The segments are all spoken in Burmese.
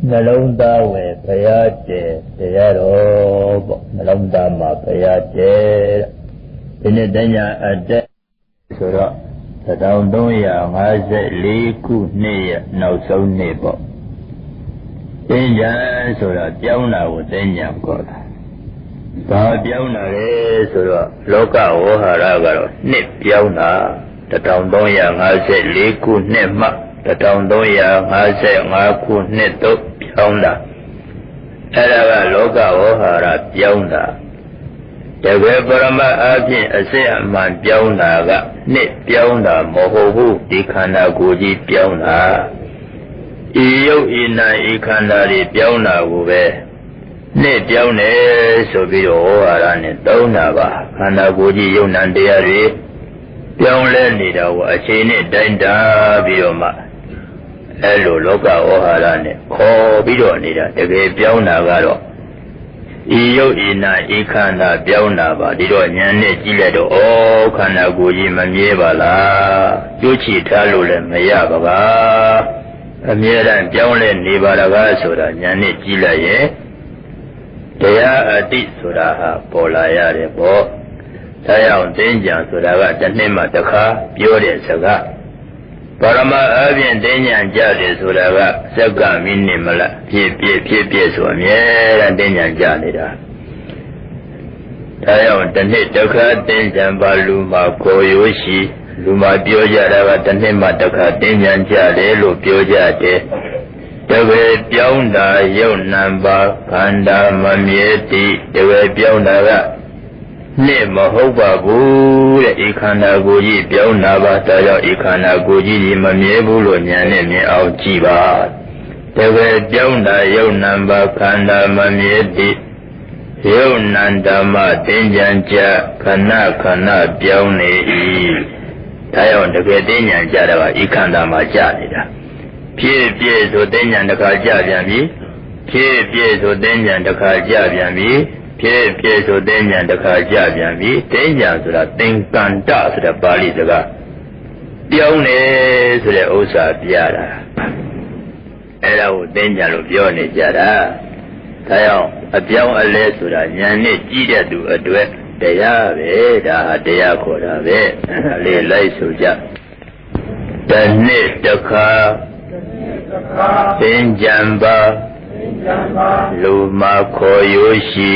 နှလုံးသားဝယ်ဘုရားတည်တရားတော်ပေါ့နှလုံးသားမှာဘုရားတည်ဒီနေ့တညာအတက်ဆိုတော့1354ခုနှစ်ရဲ့နောက်ဆုံးနေ့ပေါ့တင်ညာဆိုတာပြောင်းတာကိုတင်ညာခေါ်တာဘာပြောင်းတာလဲဆိုတော့လောကဝေါဟာရကတော့နှစ်ပြောင်းတာ1354ခုနှစ်မှ1355ခုနှစ်သို့ပြောင်းတာအဲ့ဒါကလောကဝေါဟာရပြောင်းတာတကယ်ပရမတ်အပြင်အစစ်အမှန်ပြောင်းတာကနှစ်ပြောင်းတာမဟုတ်ဘူးဒီခန္ဓာကိုယ်ကြီးပြောင်းတာဤယုတ်ဤနာဤခန္ဓာတွေပြောင်းတာကိုပဲနှစ်ပြောင်းတယ်ဆိုပြီးတော့ဟောဟာရနဲ့သုံးတာပါခန္ဓာကိုယ်ကြီးယုတ်နံတရားတွေပြောင်းလဲနေတာကိုအချိန်နဲ့တိုင်းတာပြီးတော့မှအဲ့လိုလောကဝေါဟာရနဲ့ခေါ်ပြီးတော့နေတာတကယ်ပြောင်းတာကတော့ဤယုတ်ဤနာဤခန္ဓာပြောင်းတာပါဒီတော့ဉာဏ်နဲ့ကြည့်လိုက်တော့ဩခန္ဓာကိုယ်ကြီးမမြဲပါလားကျိုးချီထားလို့လည်းမရပါပါအမြဲတမ်းပြောင်းလဲနေပါလားဆိုတာဉာဏ်နဲ့ကြည့်လိုက်ရဲ့တရားအတိဆိုတာဟာပေါ်လာရတယ်ပေါ့ဒါကြောင့်တင်းကြံဆိုတာကတစ်နှစ်မှတစ်ခါပြောတဲ့စကားပရမအပြင်တင်းကြံကြတယ်ဆိုတာကစက္ကမိနစ်မလားဖြစ်ဆိုအမြဲတမ်းတင်းကြံကြနေတာဒါကြောင့်တစ်နှစ်တစ်ခါတင်းကြံပါလူမှာကိုယ်ရိုးရှိလူမှာပြောကြတာကတစ်နှစ်မှတစ်ခါတင်းကြံကြတယ်လို့ပြောကြတယ်တကယ်ပြောင်းတာယုတ်နံပါခန္ဓာမမြဲတည်တကယ်ပြောင်းတာကနှစ်မဟုတ်ပါဘူးတဲ့ဤခန္ဓာကိုယ်ကြီးပြောင်းတာပါဒါကြောင့်ဤခန္ဓာကိုယ်ကြီးမမြဲဘူးလို့ဉာဏ်နဲ့မြင်အောင်ကြည့်ပါတကယ်ပြောင်းတာယုတ်နံပါခန္ဓာမမြဲတည်ယုတ်နံဓမ္မသင်္ကြန်ကြခဏပြောင်းနေ၏ဒါကြောင့်တကယ်သင်္ကြန်ကြတာကဤခန္ဓာမှာကြနေတာဖြစ်ဆိုသင်္ကြန်တစ်ခါကြပြန်ပြီဖြစ်ဆိုသင်္ကြန်တစ်ခါကြပြန်ပြီဖြစ်ဆိုသင်္ကြန်တစ်ခါကြပြန်ပြီသင်္ကြန်ဆိုတာသင်္ကန္တဆိုတဲ့ပါဠိစကားပြောင်းနေဆိုတဲ့ဥစ္စာပြတာအဲ့ဒါကိုသင်္ကြန်လို့ပြောနေကြတာဒါကြောင့်အပြောင်းအလဲဆိုတာဉာဏ်နဲ့ကြည့်တဲ့သူအတွက်တရားပဲဒါဟာတရားခေါ်တာပဲလေးလိုက်ဆိုကြတစ်နှစ်တစ်ခါသင်္ကြန်ပါလူမှာခေါ်ရိုးရှိ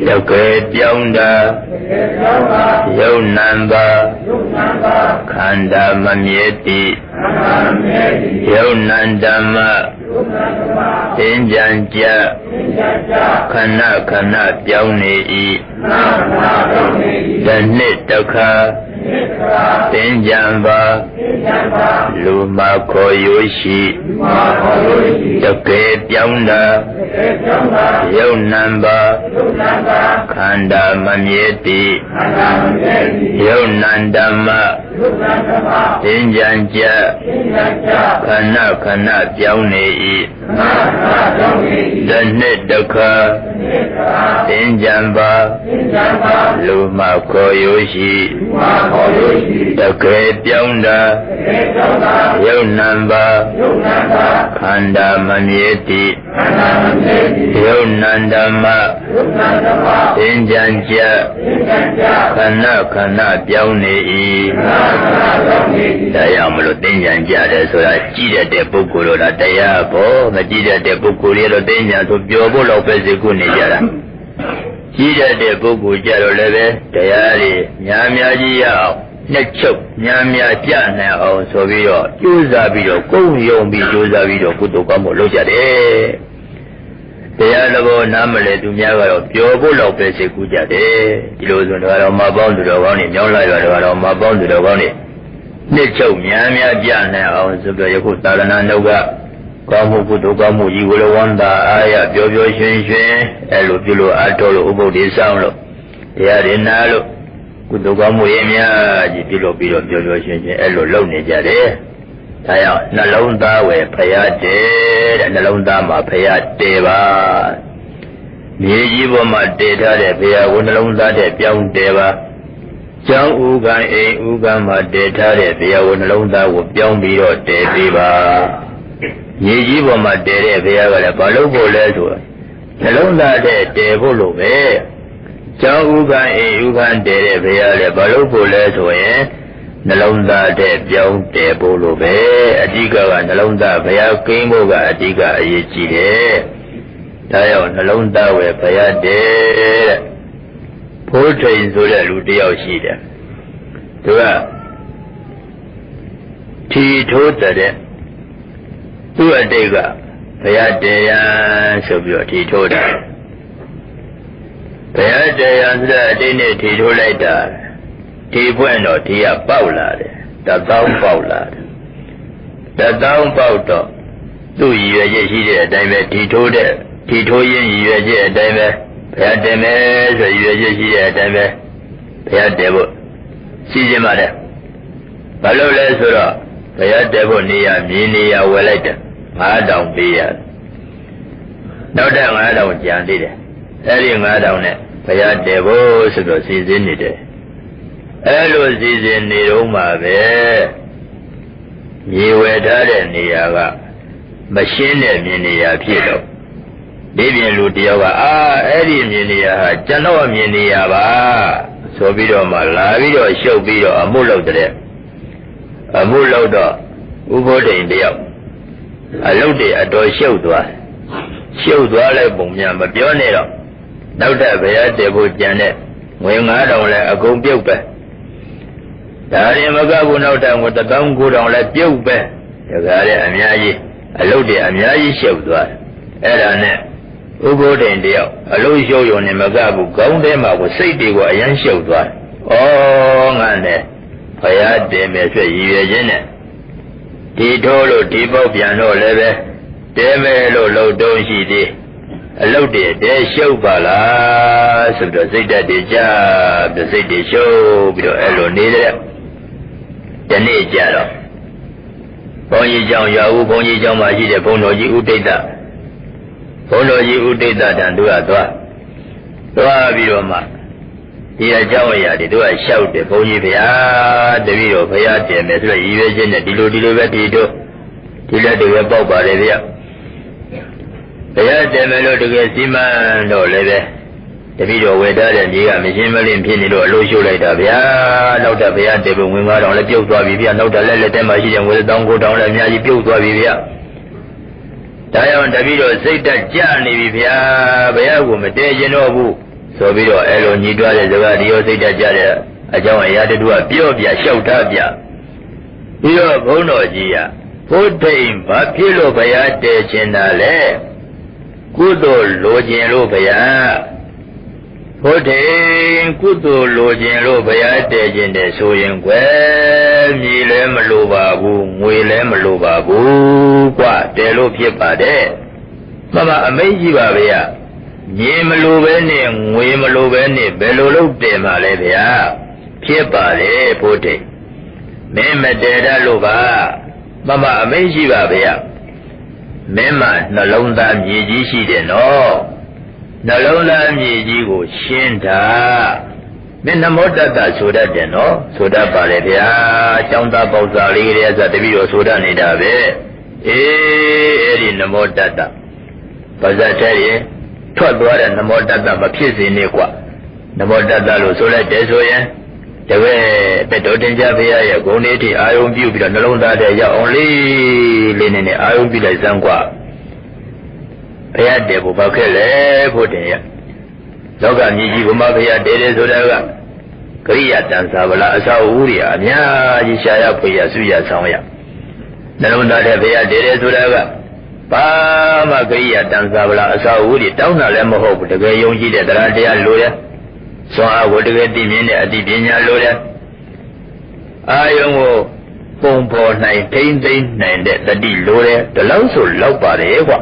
တကယ်ပြောင်းတာယုတ်နံပါခန္ဓာမမြဲတည်ယုတ်နံဓမ္မသင်္ကြန်ကြခဏပြောင်းနေ၏တစ်နှစ်တစ်ခါသင်္ကြန်ပါလူမှာခေါ်ရိုးရှိတကယ်ပြောင်းတာယုတ်နံပါခန္ဓာမမြဲတည်ယုတ်နံဓမ္မသင်္ကြန်ကြခဏပြောင်းနေ၏တစ်နှစ်တစ်ခါသင်္ကြန်ပါလူမှာခေါ်ရိုးရှိတကယ်ပြောင်းတာယုတ်နံပါခန္ဓာမမြဲတည်ယုတ်နံဓမ္မသင်္ကြန်ကြခဏပြောင်းနေ၏ဒါကြောင့်မလို့သင်္ကြန်ကြတယ်ဆိုတာကြည့်တဲ့ပုဂ္ဂိုလ်တို့လားတရားပေါ့မကြည့်တဲ့ပုဂ္ဂိုလ်တွေတော့သင်္ကြန်ဆိုပျော်ဖို့လောက်ပဲစိတ်ကူးနေကြတာကြည့်တဲ့ပုဂ္ဂိုလ်ကြတော့လည်းပဲတရားတွေများကြီးရအောင်နှစ်ချုပ်များကြနိုင်အောင်ဆိုပြီးတော့ကြိုးစားပြီးတော့ကိုယ်ယုံပြီးကြိုးစားပြီးတော့ကုသိုလ်ကောင်းမှုလုပ်ကြတယ်တရားတော်နားမလဲသူများကတော့ပျော်ဖို့လောက်ပဲစိတ်ကူးကြတယ်ဒီလိုဆိုတော့မပေါင်းသူတော်ကောင်းတွေမြောင်းလိုက်တော့မပေါင်းသူတော်ကောင်းတွေနှစ်ချုပ်များကြနိုင်အောင်ဆိုပြီးယခုသာသနာ့နှုတ်ကကောင်းမှုကုသိုလ်ကောင်းမှုကြီးကိုယ်ဝန္တာအားရပျော်ရွှင်အဲ့လိုပြုလို့အားထုတ်လို့ဥပုသ်ဒီဆောင်လို့တရားရနာလို့ကုသိုလ်ကောင်းမှုရဲ့များကြီးပြုလို့ပြီးတော့ပျော်ရွှင်အဲ့လိုလုပ်နေကြတယ်ဒါကြောင့်နှလုံးသားဝယ်ဖရာတည်တဲ့နှလုံးသားမှာဖရာတည်ပါမြေကြီးပေါ်မှာတည်ထားတဲ့ဖရာကိုနှလုံးသားတဲ့ပြောင်းတည်ပါကျောင်းဥကံအိမ်ဥကံမှာတည်ထားတဲ့ဖရာကိုနှလုံးသားကိုပြောင်းပြီးတော့တည်ပေးပါ မြေကြီးပေါ်မှာတည်တဲ့ဘုရားကလည်းဘာလို့ဖို့လဲဆိုတော့နှလုံးသားတဲ့တည်ဖို့လို့ပဲကျောင်းဥက္ကံအိဥက္ကံတည်တဲ့ဘုရားလည်းဘာလို့ဖို့လဲဆိုရင်နှလုံးသားတဲ့ပြောင်းတည်ဖို့လို့ပဲအဓိကကနှလုံးသားဘုရားကိန်းဖို့ကအဓိကအရေးကြီးတယ်ဒါကြောင့်နှလုံးသားဝယ်ဘုရားတည်တဲ့ဖိုးထိန်ဆိုတဲ့လူတစ်ယောက်ရှိတယ်သူကထီထိုးတဲ့သူ့အတိတ်ကဘုရားတရားဆိုပြီးတော့ထီထိုးတာဘုရားတရားဆိုတဲ့အတိတ်နဲ့ထီထိုးလိုက်တာဒီပွင့်တော့ဒီကပေါက်လာတယ်တသောင်းပေါက်လာတယ်တသောင်းပေါက်တော့သူ့ရည်ရွယ်ချက်ရှိတဲ့အတိုင်းပဲထီထိုးရင်းရည်ရွယ်ချက်အတိုင်းပဲဘုရားတည်မယ်ဆိုရည်ရွယ်ချက်ရှိတဲ့အတိုင်းပဲဘုရားတည်ဖို့စီစဉ်ပါတယ်ဘာလို့လဲဆိုတော့ဘုရားတည်ဖို့နေရမြေနေရဝယ်လိုက်တယ်9000ပေးရတယ်နောက်တဲ့9000ကျန်သေးတယ်အဲဒီ9000နဲ့ဘုရားတည်ဖို့ဆိုတော့စီစဉ်နေတယ်အဲလိုစီစဉ်နေတော့မှပဲမြေဝယ်ထားတဲ့နေရာကမရှင်းတဲ့မြေနေရာဖြစ်တော့ဒီပြင်လူတယောက်ကအဲ့ဒီမြေနေရာဟာကျွန်တော်မြေနေရာပါဆိုပြီးတော့မှလာပြီးတော့ရှုပ်ပြီးတော့အမှုလုပ်တဲ့အမှုလုပ်တော့ဥပ္ပိုလ်တိန်တယောက်အလုပ်တွေအတော်ရှုပ်သွားလိုက်ပုံများမပြောနဲ့တော့နောက်ထပ်ဘုရားတည်ဖို့ကြံတဲ့ငွေ9000လည်းအကုန်ပြုတ်ပဲဒါရင်မကဘူးနောက်ထပ်ငွေ19000လည်းပြုတ်ပဲဒါကြတဲ့အများကြီးအလုပ်တွေအများကြီးရှုပ်သွားအဲ့ဒါနဲ့ဥပ္ပိုလ်တိန်တယောက်အလုပ်ရှုပ်ရုံနဲ့မကဘူးခေါင်းထဲမှာကိုစိတ်တွေကိုအယမ်းရှုပ်သွားဩငါနဲ့ဘုရားတည်မယ်ဆိုရည်ရွယ်ခြင်းနဲ့ဒီထိုးလို့ဒီပေါက်ပြန်တော့လည်းပဲတဲမယ်လို့လှုပ်တုံးရှိသေးအလုတ်တည်းတဲရှုပ်ပါလားဆိုတော့စိတ်ဓာတ်တွေကြပြီးစိတ်တွေရှုပ်ပြီးတော့အဲ့လိုနေတဲ့ဒီနေ့ကြတော့ဘုန်းကြီးကျောင်းရွာဦးဘုန်းကြီးကျောင်းမှာရှိတဲ့ဘုန်းတော်ကြီးဥဒိဋ္ဌဘုန်းတော်ကြီးဥဒိဋ္ဌတန်သူကသွားပြီးတော့မှဒီအကြောင်းအရာတွေသူကလျှောက်တယ်ဘုန်းကြီးဗျာတပည့်တော်ဘုရားတည်မယ်ဆိုတော့ရည်ရွယ်ချက်နဲ့ဒီလိုပဲဒီလက်တွေပဲပေါက်ပါလေဗျာဘုရားတည်မယ်လို့တကယ်စီမံတော့လည်းပဲတပည့်တော်ဝေထားတဲ့ကြီးကမရှင်းမလင်းဖြစ်နေလို့အလို့ရှုလိုက်တာဗျာနောက်တော့ဘုရားတည်ဖို့ဝင်9000လည်းပြုတ်သွားပြီဗျာနောက်တော့လက်ထဲမှာရှိတဲ့ငွေ19000လည်းအများကြီးပြုတ်သွားပြီဗျာဒါကြောင့်တပည့်တော်စိတ်တက်ကြနေပြီဗျာဘုရားကိုမတည်ကျင်တော့ဘူးဆိုပြီးတော့အဲ့လိုညီတွားတဲ့စကားဒီရောစိတ်တက်ကြတဲ့အကြောင်းအရာတူကပြောပြလျှောက်ထားပြပြီးတော့ဘုန်းတော်ကြီးကဘုဒ္ဓိန်ဘာဖြစ်လို့ဘုရားတည်ခြင်းတာလဲကုသိုလ်လိုခြင်းလို့ဘုရားဘုဒ္ဓိန်ကုသိုလ်လိုခြင်းလို့ဘုရားတည်ခြင်းတယ်ဆိုရင်ကွယ်မြေလည်းမလိုပါဘူးငွေလည်းမလိုပါဘူးกว่าတည်လို့ဖြစ်ပါတယ်မမအမိတ်ကြီးပါဗျာမြေမလိုပဲနဲ့ငွေမလိုပဲနဲ့ဘယ်လိုလုပ်တည်မှာလဲဗျာဖြစ်ပါလေဘုဒ္ဓိမင်းမတည်တတ်လို့ပါမမအမိတ်ရှိပါဗျာမင်းမနှလုံးသားမြေကြီးရှိတယ်နော်နှလုံးသားမြေကြီးကိုရှင်းတာမင်းနမောတတ္တဆိုတတ်တယ်နော်ဆိုတတ်ပါလေဗျာကျောင်းသားပေါစာလေးတွေအစတပည့်တော်ဆိုတတ်နေတာပဲအဲ့ဒီနမောတတ္တပါဇတ်တဲ့ရင်ထွက်သွားတဲ့နမောတတ္တမဖြစ်စေနဲ့ကွာနမောတတ္တလို့ဆိုလိုက်တယ်ဆိုရင်တပည့်တော်တင်ကြဖေရရဲ့ဂုဏ်လေးတွေအာယုံပြုပြီးတော့နှလုံးသားထဲရောက်အောင်လေးနဲ့အာယုံပြုလိုက်စမ်းကွာဘုရားတည်ဖို့ဘာခဲ့လဲဖို့တင်ရလောကမြေကြီးဘုမဘုရားတည်တယ်ဆိုတာကကရိယာတန်စာဗလာအစာဥရိယာအများကြီးရှာရဖွေရဆုရဆောင်ရနှလုံးသားထဲဘုရားတည်တယ်ဆိုတာကဘာမှကရိယာတန်စာဗလာအစာဥရိတောင်းတာလည်းမဟုတ်ဘူးတကယ်ယုံကြည်တဲ့တရားတရားလိုတယ်စွမ်းအားကိုတကယ်သိမြင်တဲ့အတိပညာလိုတယ်အာယုံကိုပုံပေါ်နိုင်ထိမ့်သိမ့်နိုင်တဲ့တတိလိုတယ်ဒီလောက်ဆိုလောက်ပါတယ်ကွာ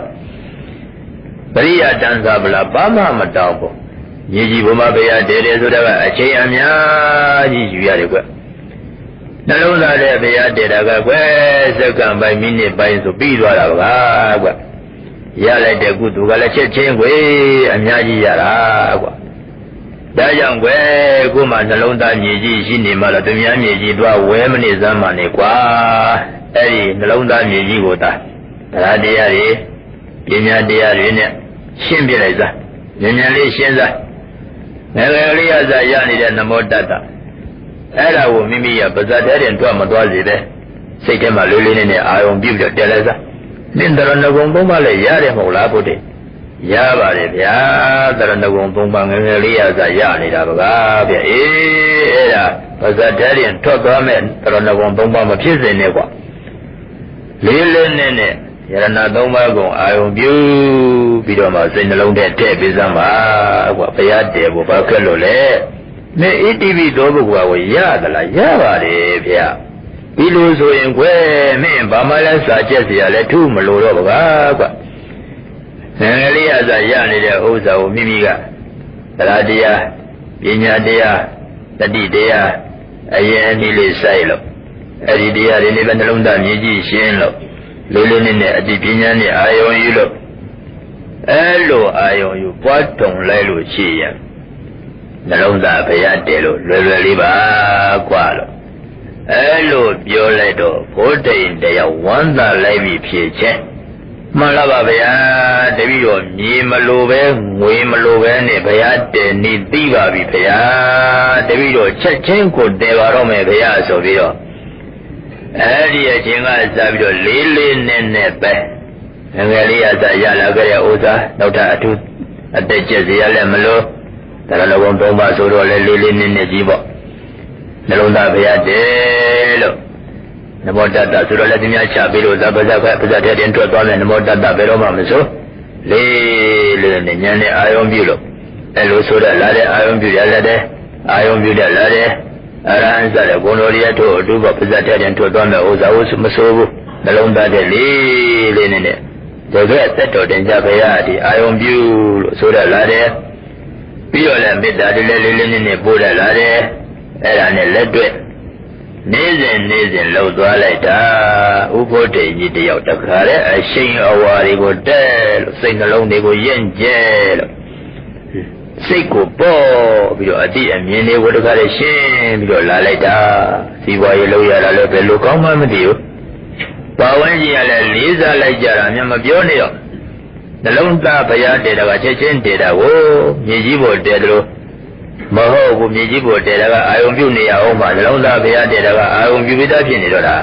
ပရိယတန်စာဗလာဘာမှမတောင်းဘူးမြေကြီးဘုမဘုရားတည်တယ်ဆိုတာကအချိန်အများကြီးယူရတယ်ကွနှလုံးသားတဲ့ဘုရားတည်တာကကွစက္ကန့်ပိုင်းမိနစ်ပိုင်းဆိုပြီးသွားတာပါကွရလိုက်တဲ့ကုသိုလ်ကလည်းချက်ချင်းကွအများကြီးရတာကွဒါကြောင့်ကွကိုမှနှလုံးသားမြေကြီးရှိနေမှတော့သူများမြေကြီးသွားဝဲမနေစမ်းမှနေကွာအဲ့ဒီနှလုံးသားမြေကြီးကိုသာ တရားတရားတွေပညာတရားတွေနဲ့ရှင်းပြလိုက်စမ်းဉာဏ်ဉာဏ်လေးရှင်းစမ်းငယ်ငယ်လေးရစားရနေတဲ့နမောတတ္တအဲ့ဒါကိုမိမိရပါဇတ်တဲ့တွင်တွမသွားစေတဲ့စိတ်ထဲမှာလေးလေးနဲ့အာယုံပြုပြီးတော့တက်လိုက်စမ်းနင်တရဏဂုံသုံးပါးလည်းရတယ်မဟုတ်လားဘုဒ္ဓရပါတယ်ဗျာတရဏဂုံသုံးပါးငယ်ငယ်လေးရစားရနေတာပါဗျာအေးအဲ့ဒါပါဇတ်တဲ့တွင်ထွက်သွားမဲ့တရဏဂုံသုံးပါးမဖြစ်စေနဲ့ကွာလေးလေးနဲ့ယရဏသုံးပါးကုန်အာယုံပြုပြီးတော့မှစိတ်နှလုံးထဲထည့်ပေးစမ်းပါကွာဘုရားတည်ဖို့ဘာခက်လို့လဲမင်းဣတိပိသောဘုရားကိုရသလားရပါတယ်ဗျာဒီလိုဆိုရင်ကွယ်မင်းဘာမှလည်းစာချက်เสียလဲထုမလို့တော့ဗျာကွာငယ်လေးရစားရနေတဲ့ဥစ္စာကိုမိမိကတရားတရားပညာတရားတတိတရားအရင်အနည်းလေးစိုက်လို့အဲ့ဒီတရားတွေလေးပဲနှလုံးသားမြည်ကြည့်ရှင်းလို့လေးလေးနဲ့အတိပညာနဲ့အာယုံယူလို့အဲ့လိုအာယုံယူပွားတုံလိုက်လို့ရှိရင်နှလုံးသားဘုရားတည်လို့လွယ်လွယ်လေးပါကွာလို့အဲ့လိုပြောလိုက်တော့ဘုဒ္ဓင်တရားဝမ်းသာလိုက်ပြီဖြစ်ချင်းမှန်လားပါဗျာတပည့်တော်မြေမလိုပဲငွေမလိုပဲနဲ့ဘုရားတည်နေသိပါပြီဗျာတပည့်တော်ချက်ချင်းကိုတည်ပါတော့မယ်ဗျာဆိုပြီးတော့အဲ့ဒီအချိန်ကစပြီးတော့လေးလေးနဲ့ပဲငယ်ငယ်လေးရစရလာကြတဲ့ဥစ္စာနောက်ထပ်အထူးအသက်ကျက်စီရလဲမလို့တရဏဂုံသုံးပါးဆိုတော့လဲလေးလေးနဲ့ကြီးပေါ့နှလုံးသားဘုရားတည်လို့နမောတတ္တဆိုတော့လည်းဒီများချပြီးလို့ဇပဇပဇတဲ့တင်ထွက်သွားတယ်နမောတတ္တဘယ်တော့မှမဆိုလေးလေးနဲ့ဉာဏ်နဲ့အာယုံပြုလို့အဲလိုဆိုတော့လာတဲ့အာယုံပြုရလည်းတဲ့အာယုံပြုတဲ့လာတဲ့အရဟံစတဲ့ဂုဏ်တော်ရထို့အတူပါပဇတ်တဲ့တင်ထွက်သွားမယ်ဥစ္စာကိုမဆိုးဘူးနှလုံးသားတဲ့လေးလေးနဲ့တကယ်သက်တော်တင်ကြဘုရားဒီအာယုံပြုလို့ဆိုတော့လာတဲ့ပြီးတော့လည်းမေတ္တာတွေလည်းလေးလေးနဲ့ပို့ရလာတယ်အဲ့ဒါနဲ့လက်တွေ့နေစဉ်လှုပ်သွားလိုက်တာဥပုဒ္ဒေကြီးတယောက်တခါတဲ့အရှိန်အဝါတွေကိုတဲလို့စိတ်နှလုံးတွေကိုယဉ်ကျဲလို့စိတ်ကိုပေါ်ပြီးတော့အတိအမြင်တွေကိုတခါတည်းရှင်းပြီးတော့လာလိုက်တာစီပွားရေးလုပ်ရတာလည်းဘယ်လိုကောင်းမှမသိဘူးဘာဝန်းကျင်ကလည်းလေးစားလိုက်ကြတာမျက်မပြောနေတော့နှလုံးသားဘုရားတည်တာကချက်ချင်းတည်တာကိုမြေကြီးပေါ်တည်တယ်လို့မဟုတ်ဘူးမြေကြီးပေါ်တည်တာကအာယုံပြုနေရအောင်ပါနှလုံးသားဘုရားတည်တာကအာယုံပြုပြီးသားဖြစ်နေတော့တာ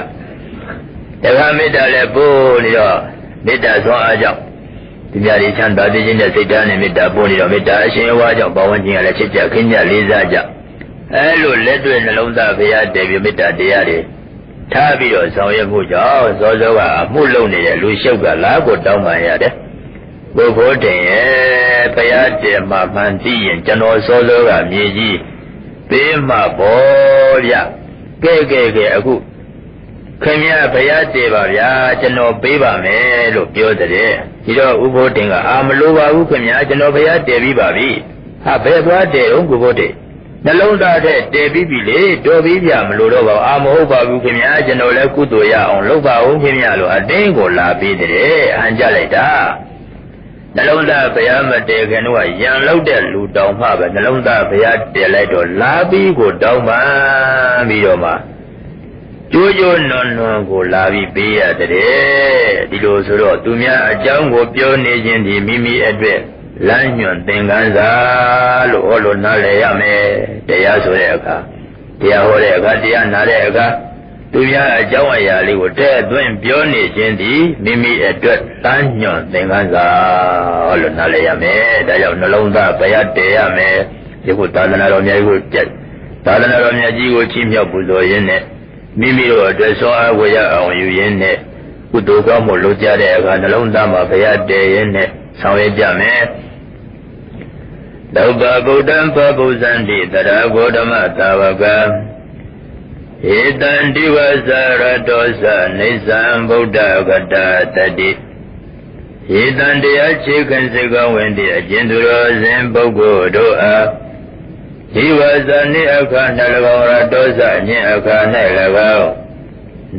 တခါမေတ္တာလည်းပို့နေတော့မေတ္တာသွန်အားကြောင့်ဒီများဒီချမ်းသာသိခြင်းနဲ့စိတ်ဓာတ်နဲ့မေတ္တာပို့နေတော့မေတ္တာအရှင်ဝါကြောင့်ဘာဝန်းကျင်ကလည်းချစ်ကြခင်ကြလေးစားကြအဲလိုလက်တွေ့နှလုံးသားဘုရားတည်ပြီးမေတ္တာတရားတွေထားပြီးတော့ဆောင်ရွက်မှုကြောင့်စောစောကအမှုလုပ်နေတဲ့လူရှုပ်ကလားကိုတောင်းပန်ရတယ်ဘုဘိုးတင်ရဲ့ဘုရားတည်မှမှန်သိရင်ကျွန်တော်စောစောကမြေကြီးပေးမှပေါ်ဗျကဲအခုခင်ဗျာဘုရားတည်ပါဗျာကျွန်တော်ပေးပါမယ်လို့ပြောတဲ့ဒီတော့ဥဘိုးတင်ကအာမလိုပါဘူးခင်ဗျာကျွန်တော်ဘုရားတည်ပြီးပါပြီဟာဘယ်သွားတည်အောင်ကိုဘိုးတင်နှလုံးသားထဲတည်ပြီးပြီလေတော်ပြီးပြမလို့တော့ပါအာမဟုတ်ပါဘူးခင်ဗျာကျွန်တော်လည်းကုသိုလ်ရအောင်လုပ်ပါဦးခင်ဗျာလို့အတင်းကိုလာပြီးတဲ့အဟန်ကြလိုက်တာနှလုံးသားဘုရားမတည်ခင်တော့ရံလောက်တဲ့လူတောင်မှပဲနှလုံးသားဘုရားတည်လိုက်တော့လာပြီးကိုတောင်းပန်ပြီးတော့မှကျိုးကျိုးနွန်ကိုလာပြီးပေးရတဲ့ဒီလိုဆိုတော့သူများအကြောင်းကိုပြောနေခြင်းဒီမိမိအတွက်လမ်းညွန်သင်္ကန်းစာလို့ဟောလို့နားလည်ရမယ်တရားဆိုတဲ့အခါတရားဟောတဲ့အခါတရားနာတဲ့အခါသူများအကြောင်းအရာလေးကိုတဲ့သွင်းပြောနေခြင်းဒီမိမိအတွက်လမ်းညွန်သင်္ကန်းစာလို့နားလည်ရမယ်ဒါကြောင့်နှလုံးသားဘုရားတည်ရမယ်ဒီခုသာသနာတော်မြတ်ကြီးကိုသာသနာတော်မြတ်ကြီးကိုချီးမြှောက်ပူဇော်ရင်းနဲ့မိမိတို့အတွက်ဆောအားဝေရအောင်ယူရင်းနဲ့ကုသိုလ်ကောင်းမှုလုပ်ကြတဲ့အခါနှလုံးသားမှာဘုရားတည်ရင်းနဲ့ဆောင်ရွက်ကြမယ်လောဘဗုဒ္ဓံပပုဇ္ဇန္တိတရာဂေါတမသာဝကဧတံဒီဝဇရတောသနေသံဗုဒ္ဓဂတတတိဧတံတရားချေခင်စေကောင်းဝင်တဲ့အကျဉ်သူတော်စဉ်ပုဂ္ဂိုလ်တို့အားဒီဝဇနိအခါ၌၎င်းရတောသညင်အခါ၌၎င်း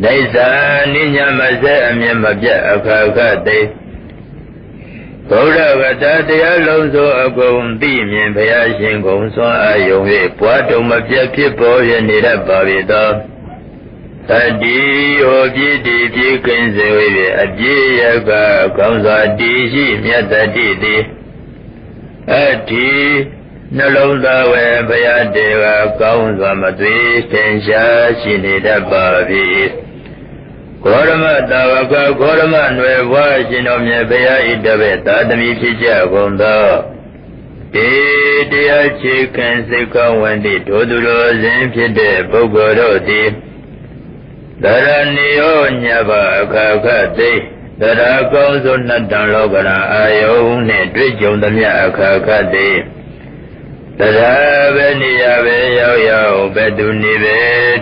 နေသံနိညာမစေအမြင်မပြတ်အခါခသိဗုဒ္ဓဝတ္တတရားလုံးစုံအကုန်သိမြင်ဘုရားရှင်ကုံစွမ်းအာယုံ၍ပွားတုံမပြတ်ဖြစ်ပေါ်ရနေတတ်ပါ၏သော Tadi obi di pi kinsewi adi yaga kaunsa di shi myatati di Adi nalauda we bayadeva kaunsa matvi tensha shinidabhavi Korama tavaka korama nwe vashinomye baya idave tadami picha gonda Diya chikan sika wandi toduro zin pide bogoro di Dharaniyo nyaba akakate Dhara kaunso natan lokana ayo ne dwijong damya akakate Dhara veniya ve yao yao ve duni ve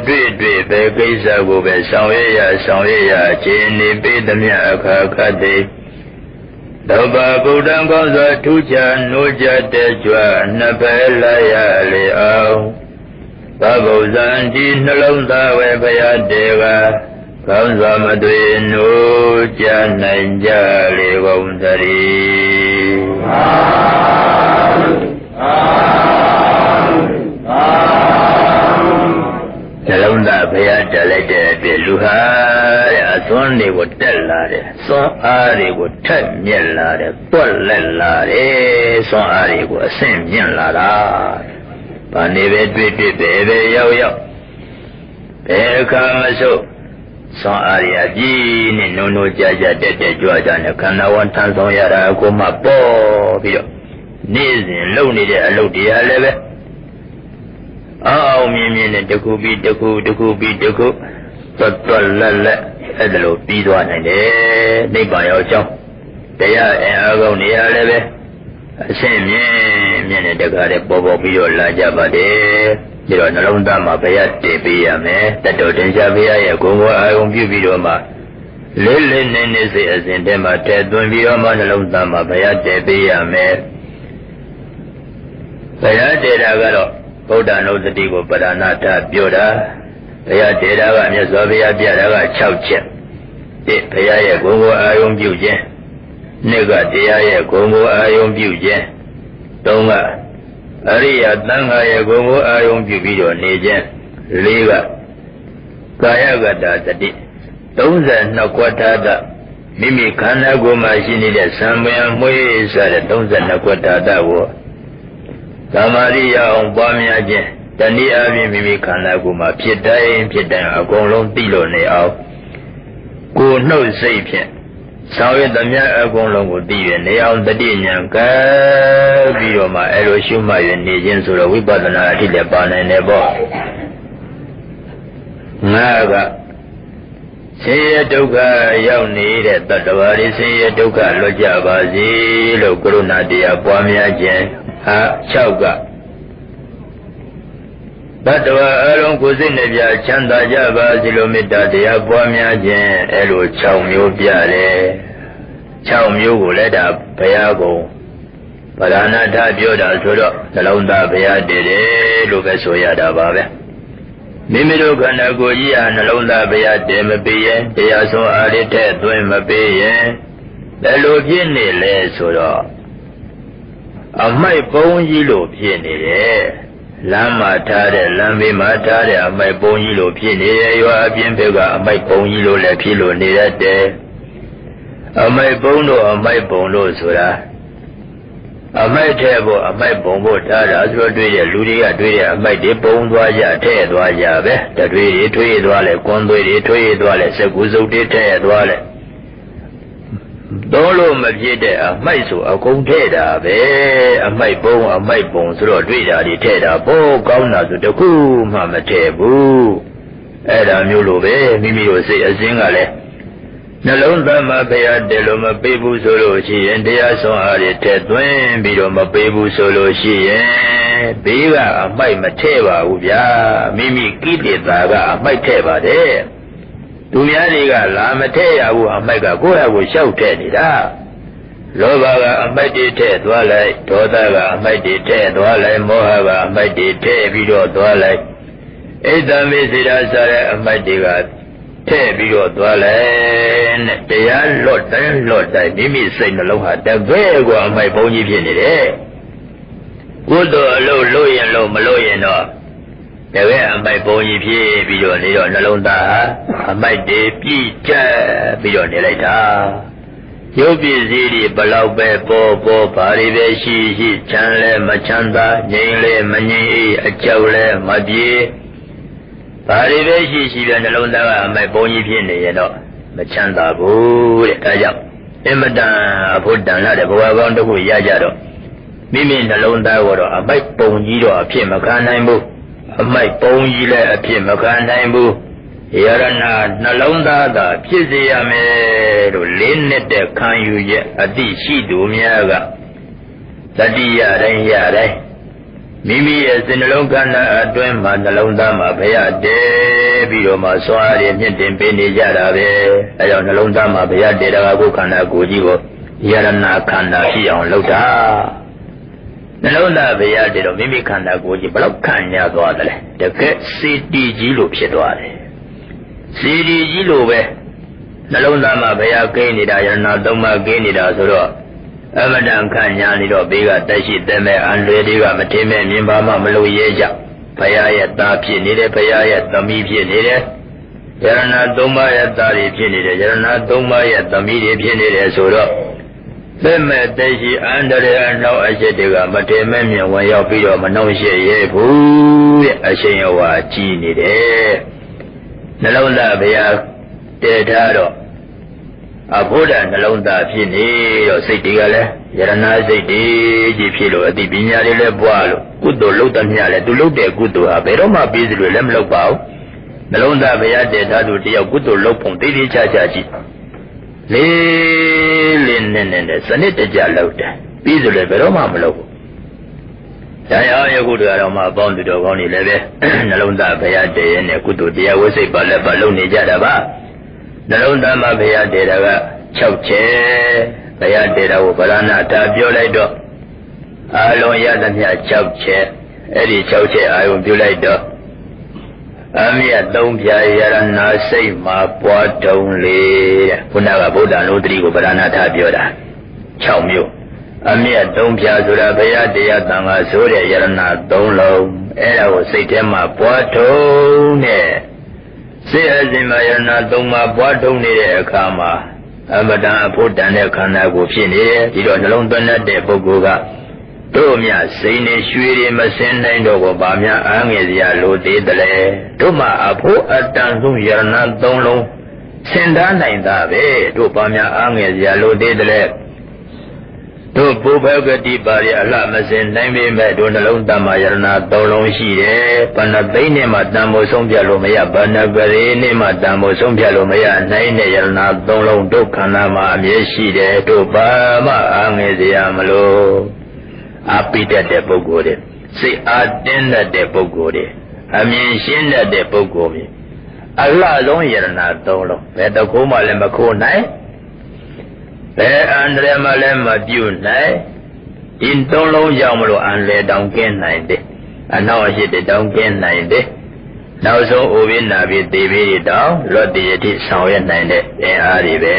dwi ve kaisa go ve sangye ya chini pe damya akakate Dhaba buddhan kaunso tuja nuja te jwa napela ya le ao Babuzanti nalauda we bayadeva Kaunsa madwe no jananja le vaundari Nalauda bayadalete de luha Ason de go tellare Son ari go temyellare Tollellare Son ari go asemyellare Paneve dwi bebe yao yao Beka maso Son aria ji ni nono jaja tete jua jane Kana wan tan song yara ako ma po Pido Nizin lau ni de alau diya lebe Ao mi ne deku bi deku Totol lele Edalo bidwa nende Nipa yao chong Deya en agao ni ya lebe Asen mien ne dekare bobo biyo la jabade Diro nalonda ma baya te biya me Tato tensha biya ye gongo ayong biyo biyo ma Lele nene se asen te ma te dun biyo ma nalonda ma baya te biya me Baya te da garo Buddha no sati ko paranata biyo da Baya te da ga mya so biya biya da ga 6 ချက် Baya ye gongo ayong biyo jen Negaတရားရဲ့ဂုဏ်ကိုအာယုံပြုခြင်းသုံးကအရိယသံဃာရဲ့ဂုဏ်ကိုအာယုံပြုပြီးတော့နေခြင်းလေးကကာယကတသတိ32ခွက်ထားတာမိမိခန္ဓာကိုယ်မှာရှိနေတဲ့သံပင်မွေးစားတဲ့32ခွက်ထားတာကိုသမာဓိရအောင်ပွားများခြင်းတနည်းအားဖြင့်မိမိခန္ဓာကိုယ်မှာဖြစ်တိုင်းအကုန်လုံးသိလို့နေအောင်ကိုယ်နှုတ်စိတ်ဖြင့်ဆောင်ရွက်သမျှအကုန်လုံးကိုသိရနေအောင်တတိဉာဏ်ကဲပြီးတော့မှအဲ့လိုရှုမှတ်ရနေခြင်းဆိုတော့ဝိပဿနာအထိလည်းပါနိုင်တယ်ပေါ့ငါကဆင်းရဲဒုက္ခရောက်နေတဲ့တတ္တဝါတွေဆင်းရဲဒုက္ခလွတ်ကြပါစေလို့ကရုဏာတရားပွားများခြင်း6ကတတ္တဝါအလုံးကိုယ်စိတ်နဲ့ပြချမ်းသာကြပါစေလို့မေတ္တာတရားပွားများခြင်းအဲ့လို6မျိုးပြတယ်6မျိုးကိုလည်းဒါဘုရားကုံဗရဏထပြောတာဆိုတော့နှလုံးသားဘုရားတည်တယ်လို့ပဲဆိုရတာပါပဲမိမိတို့ခန္ဓာကိုယ်ကြီးဟာနှလုံးသားဘုရားတည်မပေးရင်တရားဆုံးအားရတဲ့သွင်းမပေးရင်ဘယ်လိုဖြစ်နေလဲဆိုတော့အမိုက်ပုံးကြီးလို့ဖြစ်နေတယ်လမ်းမှာထားတဲ့လမ်းဘေးမှာထားတဲ့အမိုက်ပုံးကြီးလို့ဖြစ်နေရရွာအပြင်ဘက်ကအမိုက်ပုံးကြီးလို့လည်းဖြစ်လို့နေရတယ်အမိုက်ပုံးတို့အမိုက်ပုံတို့ဆိုတာအမိုက်ထဲဖို့အမိုက်ပုံဖို့ထားတာဆိုတော့တွေ့တဲ့လူတွေကတွေ့တဲ့အမိုက်တွေပုံသွားကြထဲ့သွားကြပဲတတွေးတွေထွေးသွားလဲကွန်သွေးတွေထွေးသွားလဲစကူစုပ်တွေထဲ့သွားလဲတော့လို့မဖြစ်တဲ့အမိုက်ဆိုအကုန်ထဲ့တာပဲအမိုက်ပုံဆိုတော့တွေ့တာတွေထဲ့တာပိုကောင်းတာဆိုတခုမှမထဲ့ဘူးအဲ့ဒါမျိုးလိုပဲမိမိတို့စိတ်အစဉ်ကလည်းနှလုံးသားမှာဘုရားတည်လို့မပေးဘူးဆိုလို့ရှိရင်တရားဆုံးအားတွေထဲ့သွင်းပြီးတော့မပေးဘူးဆိုလို့ရှိရင်ဘေးကအမိုက်မထဲ့ပါဘူးဗျာမိမိကိလေသာကအမိုက်ထဲ့ပါတယ်သူများတွေကလာမထဲ့ရဘူးအမိုက်ကကိုယ့်ဟာကိုယ်ရှောက်ထဲ့နေတာလောဘကအမိုက်တွေထဲ့သွားလိုက်ဒေါသကအမိုက်တွေထဲ့သွားလိုက်မောဟကအမိုက်တွေထဲ့ပြီးတော့သွားလိုက်ဣဒ္ဓမေစေတစတဲ့အမိုက်တွေကထဲ့ပြီးတော့သွားလိုက်နဲ့တရားလွတ်တိုင်းမိမိစိတ်နှလုံးဟာတကယ်ကိုအမိုက်ပုံးကြီးဖြစ်နေတယ်ကုသိုလ်အလုပ်လုပ်ရင်လို့မလုပ်ရင်တော့ တကယ်အမိုက်ပုံကြီးဖြစ်ပြီးတော့နေတော့နှလုံးသားအမိုက်တွေပြည့်ကျက်ပြီးတော့နေလိုက်တာရုပ်ပစ္စည်းတွေဘလောက်ပဲပေါ်ဘာတွေပဲရှိချမ်းလဲမချမ်းသာငြိမ်လဲမငြိမ်အေးအကြောက်လဲမပြေဘာတွေပဲရှိပြနှလုံးသားကအမိုက်ပုံကြီးဖြစ်နေရင်တော့မချမ်းသာဘူးတဲ့ဒါကြောင့်အမတန်အဖို့တန်လာတဲ့ဘဝကောင်းတစ်ခုရကြတော့မိမိနှလုံးသားကတော့အမိုက်ပုံကြီးတော့အဖြစ်မခံနိုင်ဘူးအမိုက်ပုံကြီးလည်းအဖြစ်မခံနိုင်ဘူးယရဏနှလုံးသားသာဖြစ်စေရမယ်လို့လေးနဲ့တဲ့ခံယူရဲ့အတိရှိသူများကတတိယတိုင်းမိမိရဲ့စိတ်နှလုံးခန္ဓာအတွင်းမှာနှလုံးသားမှာဘုရားတည်ပြီးတော့မှစွာရည်မြင့်တင်ပေးနေကြတာပဲအဲကြောင့်နှလုံးသားမှာဘုရားတည်တာကကိုယ်ခန္ဓာကိုယ်ကြီးကိုယရဏခန္ဓာဖြစ်အောင်လုပ်တာနှလုံးသားဘုရားတည်တော့မိမိခန္ဓာကိုယ်ကြီးဘယ်လောက်ခံရသွားသလဲတကယ်စေတီကြီးလို့ဖြစ်သွားတယ်စေတီကြီးလို့ပဲနှလုံးသားမှာဘုရားကိန်းနေတာယရဏသုံးပါးကိန်းနေတာဆိုတော့အမတန်ခံညာနေတော့ဘေးကတက်ရှိတဲ့မဲ့အန်လွယ်တွေကမထင်မဲ့မြင်ပါမှမလို့ရဲကြဘုရားရဲ့သားဖြစ်နေတယ်ဘုရားရဲ့သမီးဖြစ်နေတယ်ယရဏသုံးပါးရဲ့သားတွေဖြစ်နေတယ်ယရဏသုံးပါးရဲ့သမီးတွေဖြစ်နေတယ်ဆိုတော့သက်မဲ့တက်ရှိအန္တရာယ်အနောက်အရှိတွေကမထင်မဲ့မြင်ဝင်ရောက်ပြီးတော့မနှောင့်ယှက်ရဲဘူးတဲ့အရှင်ယောဝါကြီးနေတယ်နှလုံးသားဘုရားတည်ထားတော့အဘုဒ္ဓနှလုံးသားဖြစ်နေတော့စိတ်တွေကလည်းယရဏစိတ်တွေကြီးဖြစ်လို့အတိပညာတွေလည်းပွားလို့ကုသိုလ်လုပ်တဲ့မြတ်လည်းသူလုပ်တဲ့ကုသိုလ်ဟာဘယ်တော့မှပြီးသလိုလည်းမလုပ်ပါဘူးနှလုံးသားဘုရားတည်ထားသူတယောက်ကုသိုလ်လုပ်ပုံတိတိကျကျကြည့်လေးနဲ့စနစ်တကျလုပ်တယ်ပြီးသလိုဘယ်တော့မှမလုပ်ဘူးတရားယခုတော်မှာအပေါင်းသူတော်ကောင်းတွေလည်းပဲနှလုံးသားဘုရားတည်ရဲ့နဲ့ကုသိုလ်တရားဝိစိတ်ပါလက်ပါလုပ်နေကြတာပါနှလုံးသားမှာဘုရားတည်တာက6ချက်ဘုရားတည်တာကိုဗရဏတာပြောလိုက်တော့အာလုံးရသမျှ6ချက်အဲ့ဒီ6ချက်အာယုံပြုလိုက်တော့အမြတ်3ဖြာယရဏစိတ်မှာပွားတုံးလေတဲ့ခုနကဗုဒ္ဓလုံးတိကိုဗရဏတာပြောတာ6မျိုးအမြတ်3ဖြာဆိုတာဘုရားတရားတန်ခါဆိုတဲ့ယရဏ3လုံးအဲ့ဒါကိုစိတ်ထဲမှာပွားထုံးတဲ့စေအစဉ်မှာယရဏ3ပါးပွားထုံးနေတဲ့အခါမှာအမတန်အဖို့တန်တဲ့ခန္ဓာကိုယ်ဖြစ်နေတယ်ဒီတော့နှလုံးသွင်းတဲ့ပုဂ္ဂိုလ်ကတို့မြစိန်နဲ့ရွှေတွေမစင်းနိုင်တော့ဘာများအားငယ်စရာလိုသေးတယ်လဲတို့မှအဖို့အတန်ဆုံးယရဏ3လုံးစင်သားနိုင်တာပဲတို့ဘာများအားငယ်စရာလိုသေးတယ်လဲတို့ဘုဘဂတိပါရအလှမစင်နိုင်ပေမဲ့တို့နှလုံးသားမှာယရဏ3လုံးရှိတယ်ဘဏ္ဍသိန်းနဲ့မှတန်ဖို့ဆုံးဖြတ်လို့မရဘဏ္ဍကလေးနဲ့မှတန်ဖို့ဆုံးဖြတ်လို့မရနိုင်တဲ့ယရဏ3လုံးတို့ခန္ဓာမှာအမြဲရှိတယ်တို့ဘာမှအားငယ်စရာမလိုအပိတတ်တဲ့ပုဂ္ဂိုလ်တွေစိတ်အားတင်းတတ်တဲ့ပုဂ္ဂိုလ်တွေအမြင်ရှင်းတတ်တဲ့ပုဂ္ဂိုလ်တွေအလှဆုံးယရဏ3လုံးဘယ်တကူမှလည်းမခိုးနိုင်ဘယ်အန္တရာယ်မှလည်းမပြုနိုင်ဒီ3လုံးကြောင့်မလို့အန္တရာယ်တောင်ကင်းနိုင်တယ်အနောက်အရှိတတောင်ကင်းနိုင်တယ်နောက်ဆုံးအိုပြီးနာပြီးသေပြီးတောင်လွတ်တည်ရတိဆောင်ရွက်နိုင်တဲ့အင်အားတွေပဲ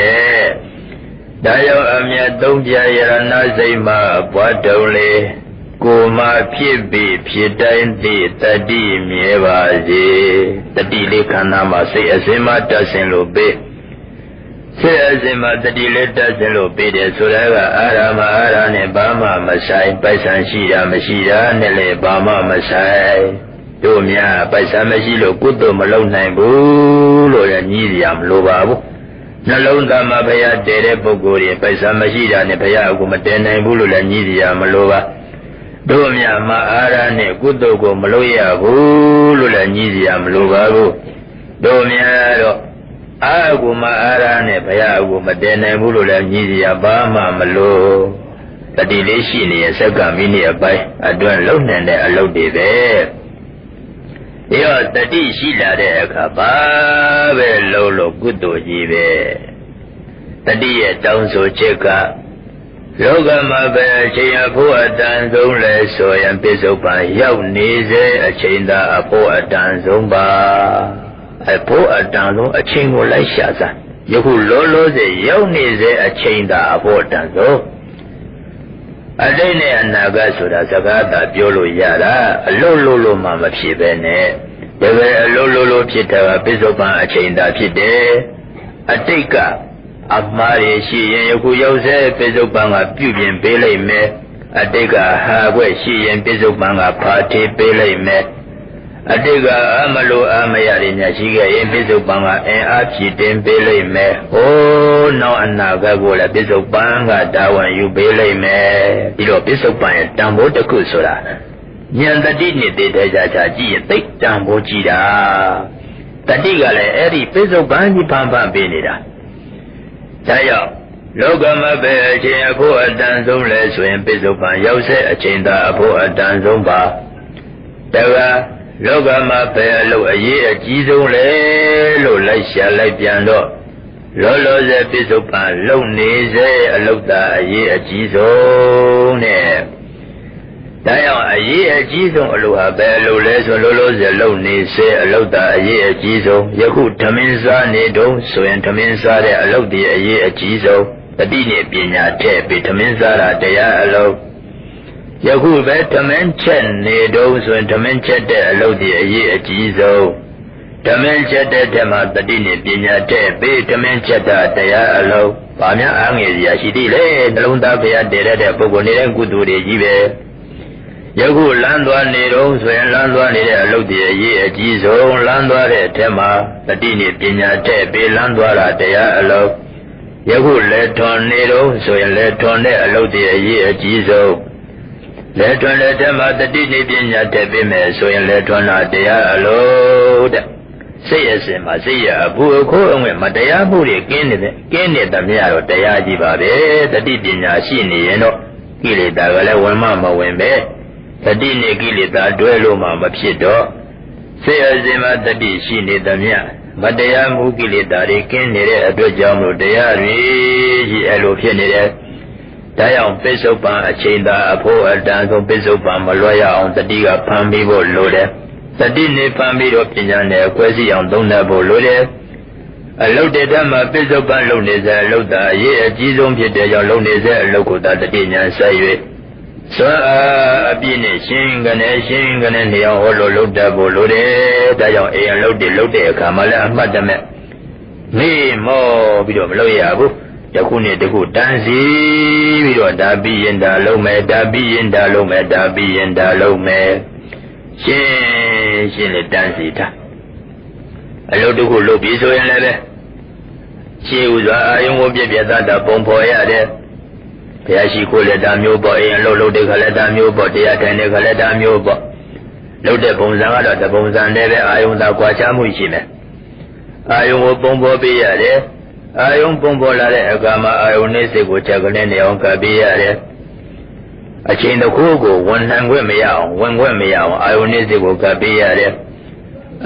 ဒါကြောင့်အမြတ်3ပြယရဏစိတ်မှာပွားတုံးလေကိုယ်မှဖြစ်ပြီးဖြစ်တိုင်းသိတတိမြဲပါစေတတိလေးခန္ဓာမှာစိတ်အစဉ်မှတက်ဆင်လို့ပေးစိတ်အစဉ်မှာတတိလေးတက်ဆင်လို့ပေးတယ်ဆိုတော့အာရမအာရနဲ့ဘာမှမဆိုင်ပိုက်ဆံရှိတာမရှိတာနဲ့လည်းဘာမှမဆိုင်တို့များပိုက်ဆံမရှိလို့ကုသိုလ်မလုပ်နိုင်ဘူးလို့လည်းညီးစရာမလိုပါဘူးနှလုံးသားမှာဘုရားတည်တဲ့ပုဂ္ဂိုလ်တွေပိုက်ဆံမရှိတာနဲ့ဘုရားကိုမတည်နိုင်ဘူးလို့လည်းညီးစရာမလိုပါတို့များမှာအာရနဲ့ကုသိုလ်ကိုမလုပ်ရဘူးလို့လည်းညီးစရာမလိုပါဘူးတို့များတော့အာကိုမအာရနဲ့ဘုရားကိုမတည်နိုင်ဘူးလို့လည်းညီးစရာဘာမှမလိုတတိလေးရှိနေရဲ့စက္ကမိနစ်အပိုင်းအတွင်းလုံနိုင်တဲ့အလုပ်တွေပဲဒီတော့တတိရှိလာတဲ့အခါဘာပဲလုံးလို့ကုသိုလ်ကြီးပဲတတိရဲ့တောင်းဆိုချက်ကလောကမှာပဲအချိန်အဖို့အတန်ဆုံးလဲဆိုရင်ပြစ္ဆုတ်ပံရောက်နေစေအချိန်သာအဖို့အတန်ဆုံးပါအဖို့အတန်ဆုံးအချိန်ကိုလိုက်ရှာစမ်းယခုလောလောဆယ်ရောက်နေစေအချိန်သာအဖို့အတန်ဆုံး အတိတ်နဲ့အနာဂတ်ဆိုတာစကားသာပြောလို့ရတာအလုံးလို့မှမဖြစ်ပဲနဲ့တကယ်အလုံးလို့ဖြစ်တာကပိဿုပန်အချိန်သာဖြစ်တယ်အတိတ်ကအမှားရရှိရင်ယခုရောက်စေပိဿုပန်ကပြုပြင်ပေးလိုက်မယ်အတိတ်ကဟာခွဲ့ရှိရင်ပိဿုပန်ကဖာထေးပေးလိုက်မယ်အတိတ်ကအမလို့အမရည်ညာရှိခဲ့ရင်ပိဿုပန်ကအင်အားဖြည့်တင်ပေးလိုက်မယ်ဟိုးနောက်အနာဂတ်ကိုလည်းပိဿုပန်ကတာဝန်ယူပေးလိုက်မယ်ပြီးတော့ပိဿုပန်ရဲ့တန်ဖိုးတစ်ခုဆိုတာဉာဏ်တတိနဲ့တည်တဲ့ကြကြည့်ရင်သိတန်ဖိုးကြည့်တာတတိကလည်းအဲ့ဒီပိဿုပန်ကြီးဖန်ပေးနေတာဒါကြောင့်လောကမှာပဲအချိန်အဖို့အတန်ဆုံးလဲဆိုရင်ပိဿုပန်ရောက်တဲ့အချိန်သာအဖို့အတန်ဆုံးပါဒါကလောကမှာပဲအလုပ်အရေးအကြီးဆုံးလေလို့လိုက်ရှာလိုက်ပြန်တော့လောလောဆယ်ပိဿုပန်လုံနေစေအလုပ်သာအရေးအကြီးဆုံးနဲ့ဒါကြောင့်အရေးအကြီးဆုံးအလုပ်ဟာပဲအလုပ်လဲဆိုလောလောဆယ်လုံနေစေအလုပ်သာအရေးအကြီးဆုံးယခုဓမင်းစားနေတုံးဆိုရင်ဓမင်းစားတဲ့အလုပ်ဒီအရေးအကြီးဆုံးတတိနဲ့ပညာထည့်ပြီးဓမင်းစားတာတရားအလုပ်ယခုပဲဓမင်းချက်နေတုံးဆိုရင်ဓမင်းချက်တဲ့အလုပ်ဒီအရေးအကြီးဆုံးဓမင်းချက်တဲ့ဓမ္မတတိနဲ့ပညာထည့်ပြီးဓမင်းချက်တာတရားအလုပ်ဘာများအားငယ်စရာရှိသေးလဲနှလုံးသားဖျားတည်တဲ့ပုဂ္ဂိုလ်နေတဲ့ကုသိုလ်တွေကြီးပဲယခုလမ်းသွားနေတော့ဆိုရင်လမ်းသွားနေတဲ့အလုပ်တွေအရေးအကြီးဆုံးလမ်းသွားတဲ့အထက်မှာတတိနဲ့ပညာထည့်ပြီးလမ်းသွားတာတရားအလုပ်ယခုလက်ထွန်နေတော့ဆိုရင်လက်ထွန်တဲ့အလုပ်တွေအရေးအကြီးဆုံးလက်ထွန်လက်ထက်မှာတတိနဲ့ပညာထည့်ပြီးမယ်ဆိုရင်လက်ထွန်တာတရားအလုပ်တဲ့စိတ်အစဉ်မှာစိတ်ရအဖို့ခိုးအငွေ့မတရားမှုတွေကင်းနေသမျှတော့တရားကြီးပါပဲတတိပညာရှိနေရင်တော့ကိလေသာကလည်းဝင်မဝင်ပဲတတိနဲ့ကိလေသာတွဲလို့မှမဖြစ်တော့စိတ်အစဉ်မှာတတိရှိနေသမျှမတရားမှုကိလေသာတွေကင်းနေတဲ့အတွက်ကြောင့်လို့တရားတွေကြီးအဲ့လိုဖြစ်နေတယ်ဒါကြောင့်ပိဿုပန်အချိန်သာအဖို့အတန်ဆုံးပိဿုပန်မလွှဲရအောင်တတိကဖန်ပြီးဖို့လိုတယ်တတိနဲ့ဖန်ပြီးတော့ပညာနဲ့အကွဲစီအောင်သုံးသပ်ဖို့လိုတယ်အလုတ်တဲ့မှာပိဿုပန်လုံနေစေအလုတ်သာအရေးအကြီးဆုံးဖြစ်တဲ့ကြောင့်လုံနေစေအလုတ်ကိုသာတတိညာဆက်၍စွမ်းအားအပြည့်နဲ့ရှင်းကနေနေအောင်ဟောလို့လုပ်တတ်ဖို့လိုတယ်ဒါကြောင့်အိမ်အလုတ်တွေလုပ်တဲ့အခါမှာလည်းအမှတ်တမဲ့မေ့မောပြီးတော့မလုပ်ရဘူးတခုနဲ့တခုတန်းစီပြီးတော့ဒါပြီးရင်ဒါလုပ်မယ်ဒါပြီးရင်ဒါလုပ်မယ်ဒါပြီးရင်ဒါလုပ်မယ်ရှင်းလေတန်းစီတာအလုပ်တခုလုပ်ပြီးဆိုရင်လည်းပဲရှင်းဥစွာအာယုံကိုပြည့်ပြည့်သားသားပုံဖော်ရတယ်ဘုရားရှိခိုးလက်တာမျိုးပေါ့အိမ်လုပ်တဲ့ခလက်တာမျိုးပေါ့တရားထိုင်တဲ့ခလက်တာမျိုးပေါ့လုပ်တဲ့ပုံစံကတော့တပုံစံနဲ့ပဲအာယုံသာကွာခြားမှုရှိမယ်အာယုံကိုပုံဖော်ပေးရတယ်အာယုံပုံဖော်လာတဲ့အခါမှာအာယုံနဲ့စိတ်ကိုချက်ကနေနေအောင်ကပ်ပေးရတယ်အချိန်တစ်ခုကိုဝန်နှံခွင့်မရအောင်ဝင်ခွင့်မရအောင်အာယုန်နဲ့စိတ်ကိုကပ်ပေးရတယ်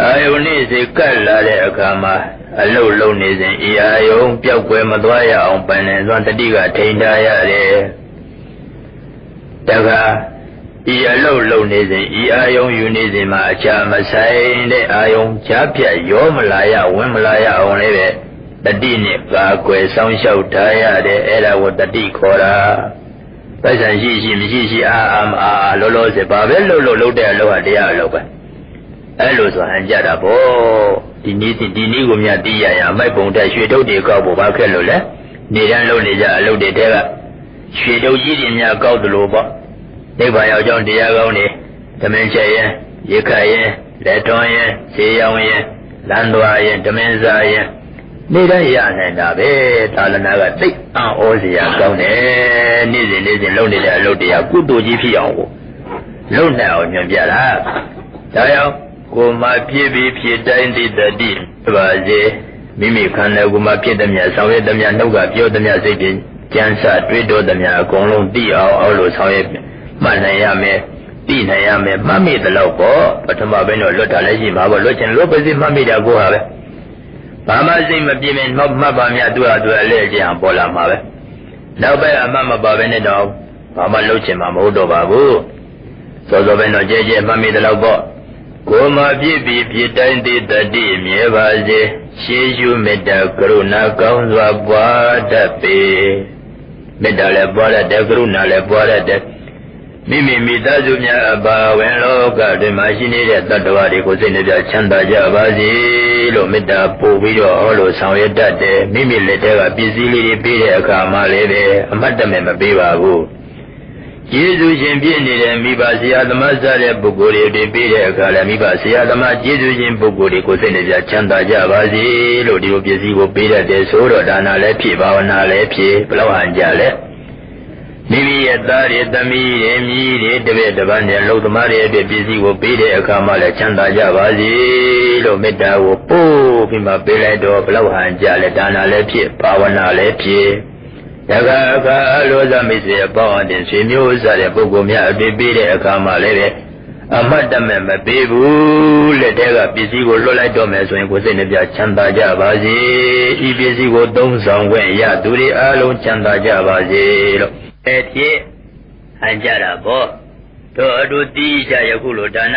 အာယုန်နဲ့စိတ်ကပ်လာတဲ့အခါမှာအလုတ်လုံးနေစဉ်ဤအာယုန်ပျောက်ကွယ်မသွားရအောင်ပန်နေစွမ်းတတိကထိန်ထားရတယ်တခါဤအလုတ်လုံးနေစဉ်ဤအာယုန်ယူနေစဉ်မှာအခြားမဆိုင်တဲ့အာယုန်ချားပြတ်ရောမလာရဝင်မလာရအောင်လည်းပဲတတိနဲ့ကာကွယ်ဆောင်ရှောက်ထားရတယ်အဲ့ဒါကိုတတိခေါ်တာပိုက်ဆံရှိမရှိအာလောလောဆယ်ဘာပဲလုပ်တဲ့အလုပ်ဟာတရားအလုပ်ပဲအဲ့လိုဆိုဟန်ကြတာပေါ့ဒီနည်းကိုမြတ်သိရရင်အမိုက်ပုံတက်ရွှေတုပ်တွေကောက်ဖို့ဘာခက်လို့လဲနေတန်းလုပ်နေကြအလုပ်တွေတဲကရွှေတုပ်ကြီးတွေများကောက်တယ်လို့ပေါ့နိဗ္ဗာန်ရောက်ကြောင်းတရားကောင်းနေသမင်းချက်ရင်ရေခတ်ရင်လက်ထွန်းရင်ဈေးရောင်းရင်လမ်းသွားရင်သမင်းစားရင်နေတန်းရနိုင်တာပဲသာလနာကသိအံ့ဩစရာကောင်းတယ်နေ့စဉ်လုပ်နေတဲ့အလုပ်တရားကုသိုလ်ကြီးဖြစ်အောင်ကိုလုပ်နိုင်အောင်ညွှန်ပြတာဒါကြောင့်ကိုယ်မှာဖြစ်ပြီးဖြစ်တိုင်းသိတတိပါစေမိမိခန္ဓာကိုယ်မှာဖြစ်သည်များဆောင်ရွက်သည်များနှုတ်ကပြောသည်များစိတ်ဖြင့်ကြံစတွေးတောသည်များအကုန်လုံးသိအောင်အောက်လို့ဆောင်ရွက်မှတ်နိုင်ရမယ်သိနိုင်ရမယ်မှတ်မိသလောက်ပေါ့ပထမပိုင်းတော့လွတ်တာလည်းရှိမှာပေါ့လွတ်ချင်လွတ်ပါစေမှတ်မိတာကိုဟာပဲဘာမှစိတ်မပြင်းမမှတ်ပါများသူ့ဟာသူအလဲကျအောင်ပေါ်လာမှာပဲနောက်ပိုင်းအမှတ်မပါဘဲနဲ့တော့ဘာမှလုပ်ချင်မှာမဟုတ်တော့ပါဘူးစောစောပိုင်းတော့ကြဲမှတ်မိသလောက်ပေါ့ကိုယ်မှာဖြစ်ပြီးဖြစ်တိုင်းသိတတိမြဲပါစေရှေးရှုမေတ္တာကရုဏာကောင်းစွာပွားတတ်ပေ မေတ္တာလည်းပွားတတ်တယ်ကရုဏာလည်းပွားတတ်တယ်မိမိမိသားစုများအပါဝင်လောကတွင်မှရှိနေတဲ့တတ္တဝါတွေကိုစိတ်နှပြချမ်းသာကြပါစေလို့မေတ္တာပို့ပြီးတော့ဟောလို့ဆောင်ရွက်တတ်တယ်မိမိလက်ထဲကပစ္စည်းလေးတွေပေးတဲ့အခါမှလည်းပဲအမှတ်တမဲ့မပေးပါဘူးကျေးဇူးရှင်ဖြစ်နေတဲ့မိဘဆရာသမားစားတဲ့ပုဂ္ဂိုလ်တွေပေးတဲ့အခါလည်းမိဘဆရာသမားကျေးဇူးရှင်ပုဂ္ဂိုလ်တွေကိုစိတ်နှပြချမ်းသာကြပါစေလို့ဒီလိုပစ္စည်းကိုပေးတတ်တယ်ဆိုတော့ဒါနလည်းဖြစ်ဘာဝနာလည်းဖြစ်ဘလောက်ဟန်ကြလဲမိမိရဲ့သားတွေသမီးတွေမြည်တွေတပည့်တစ်ပန်းနဲ့လုံသမားတွေအတွက်ပစ္စည်းကိုပေးတဲ့အခါမှလည်းချမ်းသာကြပါစေလို့မေတ္တာကိုပို့ပြီးမှပေးလိုက်တော့ဘလောက်ဟန်ကြလဲဒါနလည်းဖြစ်ဘာဝနာလည်းဖြစ်တခါအခါအလိုသာမိတ်ဆွေပေါင်းအတင်ဆွေမျိုးစားတဲ့ပုဂ္ဂိုလ်များအတွေ့ပေးတဲ့အခါမှလည်းပဲအမှတ်တမဲ့မပေးဘူးလက်ထဲကပစ္စည်းကိုလွတ်လိုက်တော့မယ်ဆိုရင်ကိုယ်စိတ်နှပြချမ်းသာကြပါစေဤပစ္စည်းကိုသုံးဆောင်ခွင့်ရသူတွေအားလုံးချမ်းသာကြပါစေလို့အဲ့ဒီဟန်ကြတာပေါ့တို့အတူတိကြယခုလိုဒါန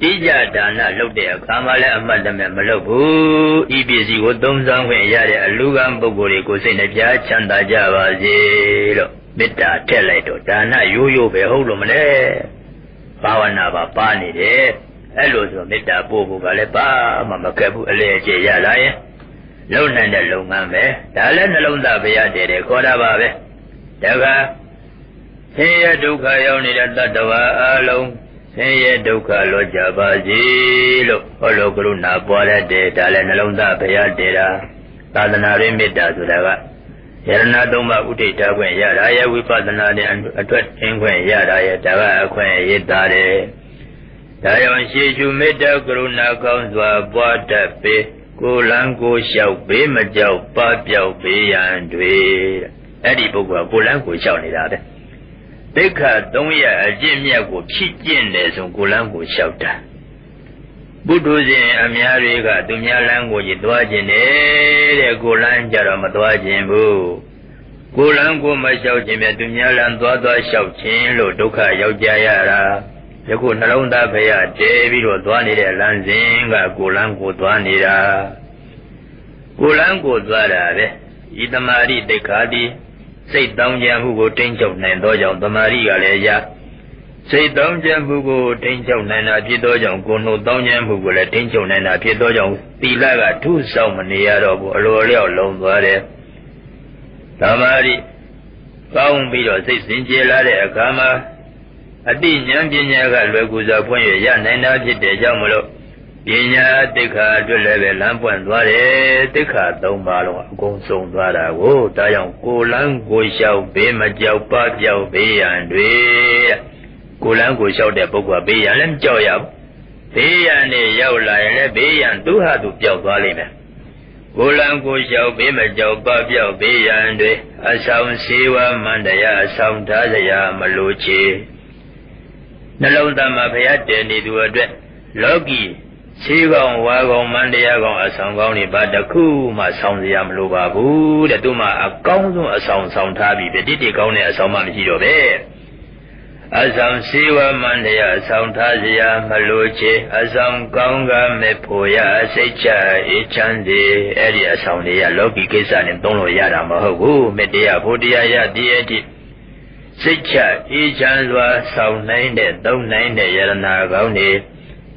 တိကြဒါနလုပ်တဲ့အခါမှလည်းအမှတ်တမဲ့မလုပ်ဘူးဤပစ္စည်းကိုသုံးဆောင်ခွင့်ရတဲ့အလူကံပုဂ္ဂိုလ်တွေကိုစိတ်နှပြချမ်းသာကြပါစေလို့မေတ္တာထည့်လိုက်တော့ဒါနရိုးရိုးပဲဟုတ်လို့မလဲဘာဝနာပါနေတယ်အဲ့လိုဆိုမေတ္တာပို့ဖို့ကလည်းဘာမှမကက်ဘူးအလေအကျရလာရင်လုံနိုင်တဲ့လုပ်ငန်းပဲဒါလည်းနှလုံးသားဘုရားတည်တယ်ခေါ်တာပါပဲတခါဆင်းရဲဒုက္ခရောက်နေတဲ့တတ္တဝါအလုံးဆင်းရဲဒုက္ခလွတ်ကြပါစေလို့ဟောလိုကရုဏာပွားတတ်တယ်ဒါလည်းနှလုံးသားဘုရားတည်တာသာသနာ့ရေးမေတ္တာဆိုတာကယရဏသုံးပါးဥဒိဋ္ဌခွင့်ရတာရဲ့ဝိပဿနာနဲ့အတွက်သင်ခွင့်ရတာရဲ့ဒါကအခွင့်ရတာတယ်ဒါကြောင့်ရှေးရှုမေတ္တာကရုဏာကောင်းစွာပွားတတ်ပေကိုယ်လန်းကိုလျှောက်ပေးမကြောက်ပပြောက်ပေးရန်တွေအဲ့ဒီပုဂ္ဂိုလ်ကကိုယ်လန်းကိုလျှောက်နေတာပဲဒိဋ္ဌ300အကျင့်မြတ်ကိုဖြည့်ကျင့်တယ်ဆိုကိုယ်လန်းကိုလျှောက်တာဘုဒ္ဓဇင်အများတွေကသူများလမ်းကိုကြီးသွားခြင်းနဲ့တဲ့ကိုယ်လန်းကြတော့မသွားခြင်းဘူးကိုယ်လန်းကိုမလျှောက်ခြင်းပဲသူများလမ်းသွားလျှောက်ခြင်းလို့ဒုက္ခရောက်ကြရတာယခုနှလုံးသားဖရာတဲပြီးတော့သွားနေတဲ့လမ်းစဉ်ကကိုယ်လန်းကိုသွားနေတာကိုယ်လန်းကိုသွားတာပဲဤသမာဓိတိခါတိစိတ်တောင်းကြမှုကိုတင်းချုပ်နိုင်သောကြောင့်သမာဓိကလည်းရစိတ်တောင်းကြမှုကိုတင်းချုပ်နိုင်တာဖြစ်သောကြောင့်ကိုယ်နှုတ်တောင်းကြမှုကိုလည်းတင်းချုပ်နိုင်တာဖြစ်သောကြောင့်သီလကထုဆောင်မနေရတော့ဘူးအလိုအလျောက်လုံးသွားတယ်သမာဓိကောင်းပြီးတော့စိတ်စင်ကြယ်လာတဲ့အခါမှာအတိဉာဏ်ပညာကလွယ်ကူစွာဖွင့်ရရနိုင်တာဖြစ်တဲ့ကြောင့်မလို့ပညာတိခါအတွက်လည်းပဲလမ်းပွင့်သွားတယ်တိခါ3ပါးလုံးအကုန်စုံသွားတာကိုဒါကြောင့်ကိုလန်းကိုလျှောက်ဘေးမကြောက်ပပြောက်ဘေးရန်တွေကိုလန်းကိုလျှောက်တဲ့ပုဂ္ဂိုလ်ကဘေးရန်လည်းမကြောက်ရဘူးဘေးရန်နဲ့ရောက်လာရင်လည်းဘေးရန်သူဟာသူပျောက်သွားလိမ့်မယ်ကိုလန်းကိုလျှောက်ဘေးမကြောက်ပပြောက်ဘေးရန်တွေအဆောင်စေဝမန္တရာအဆောင်ထားစရာမလိုချေနှလုံးသားမှာဘုရားတည်နေသူအတွက်လောကီခြေကောင်ဝါကောင်မန္တရားကောင်အဆောင်ကောင်းတွေဘာတစ်ခုမှဆောင်စရာမလိုပါဘူးတဲ့သူမှအကောင်းဆုံးအဆောင်ဆောင်ထားပြီးပြတိကောင်းတဲ့အဆောင်မှမရှိတော့ပဲအဆောင်စေဝမန္တရားအဆောင်ထားစရာမလိုချေအဆောင်ကောင်းကမဲ့ဖို့ရစိတ်ချအေးချမ်းစေအဲ့ဒီအဆောင်တွေကလောကီကိစ္စနဲ့သုံးလို့ရတာမဟုတ်ဘူးမေတ္တရားဖို့တရားရတည်းအထိစိတ်ချအေးချမ်းစွာဆောင်နိုင်တဲ့သုံးနိုင်တဲ့ယရနာကောင်းတွေ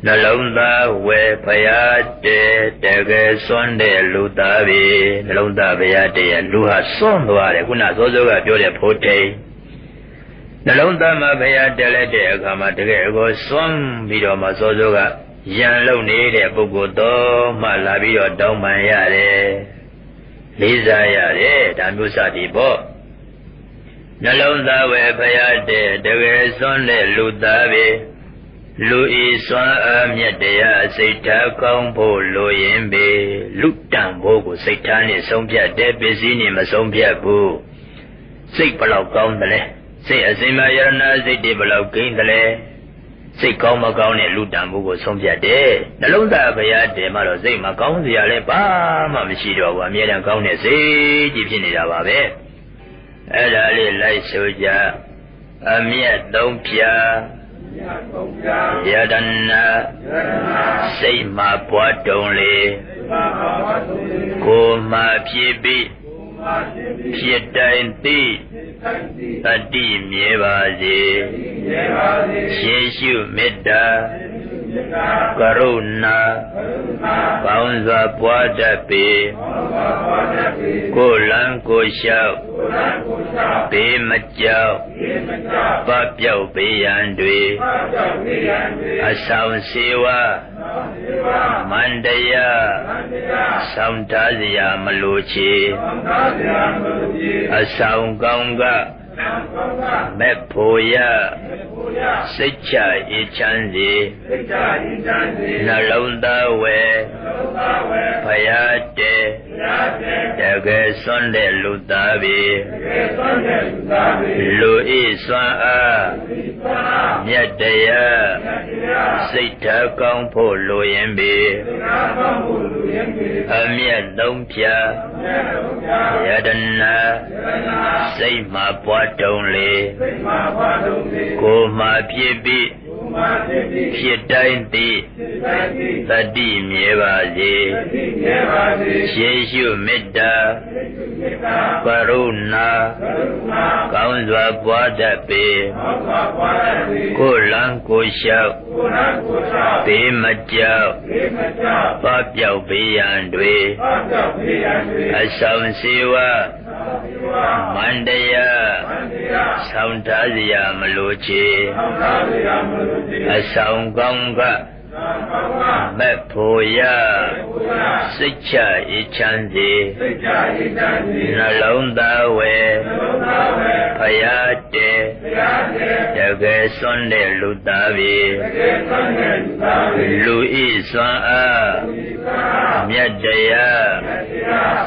နှလုံးသားဝယ်ဖရာတဲ့တကယ်စွန့်တဲ့လူသားပဲနှလုံးသားဖရာတဲ့လူဟာစွန့်သွားတယ်ခုနစောစောကပြောတဲ့ဖို့တိတ်နှလုံးသားမှာဖရာတဲ့လက်တဲ့အခါမှာတကယ်ကိုစွန့်ပြီးတော့မှစောစောကရန်လုံနေတဲ့ပုဂ္ဂိုလ်တော်မှလာပြီးတော့တောင်းပန်ရတယ်လေးစားရတယ်ဒါမျိုးစသည်ပေါ့နှလုံးသားဝယ်ဖရာတဲ့တကယ်စွန့်တဲ့လူသားပဲလူဤစွမ်းအားမြတ်တရားစိတ်ထားကောင်းဖို့လိုရင်ပေလူတန်ဖို့ကိုစိတ်ထားနဲ့ဆုံးဖြတ်တဲ့ပစ္စည်းနဲ့မဆုံးဖြတ်ဘူးစိတ်ဘလောက်ကောင်းတယ်လဲစိတ်အစင်မယရဏစိတ်တွေဘလောက်ကိန်းတယ်လဲစိတ်ကောင်းမကောင်းတဲ့လူတန်ဖို့ကိုဆုံးဖြတ်တယ်နှလုံးသားဘုရားတည်မှတော့စိတ်မကောင်းစရာလဲဘာမှမရှိတော့ဘူးအမြဲတမ်းကောင်းတဲ့စိတ်ကြီးဖြစ်နေတာပါပဲအဲ့ဒါလေးလိုက်ဆိုကြအမြတ်သုံးဖြာယတနာစိတ်မှာပွားတုံးလေကိုမှဖြစ်ပြီး ဖြစ်တိုင်းသိတတိမြဲပါစေရှေးရှုမေတ္တာကရုဏာကောင်းစွာပွားတတ်ပေကိုယ်လန်းကိုယ်လျှောက်ဘေးမကြောက်ပပျောက်ဘေးရန်တွေအဆောင်စေဝမန္တရာဆောင်ထားစရာမလိုချေအဆောင်ကောင်းကမဲ့ဖို့ရစိတ်ချအေးချမ်းစေနှလုံးသားဝဲဖယားတဲတကယ်စွန့်တဲ့လူသားပဲလူဤစွမ်းအားမြတ်တရားစိတ်ဓာတ်ကောင်းဖို့လိုရင်ပဲအမြတ်သုံးဖြာယတနာစိတ်မှာပွားတုံးလေကိုယ်မှာဖြစ်ပြီးဖြစ်တိုင်းသိတတိမြဲပါစေရှေးရှုမေတ္တာကရုဏာကောင်းစွာပွားတတ်ပေကိုယ်လန်းကိုယ်လျှောက်ဘေးမကြောက်ပပျောက်ဘေးရန်တွေအဆောင်စေဝမန္တရာဆောင်ထားစရာမလိုချေအဆောင်ကောင်းကမဲ့ဖို့ရစိတ်ချအေးချမ်းစေနှလုံးသားဝဲဖယားတဲတကယ်စွန့်တဲ့လူသားပဲလူဤစွမ်းအားမြတ်တရား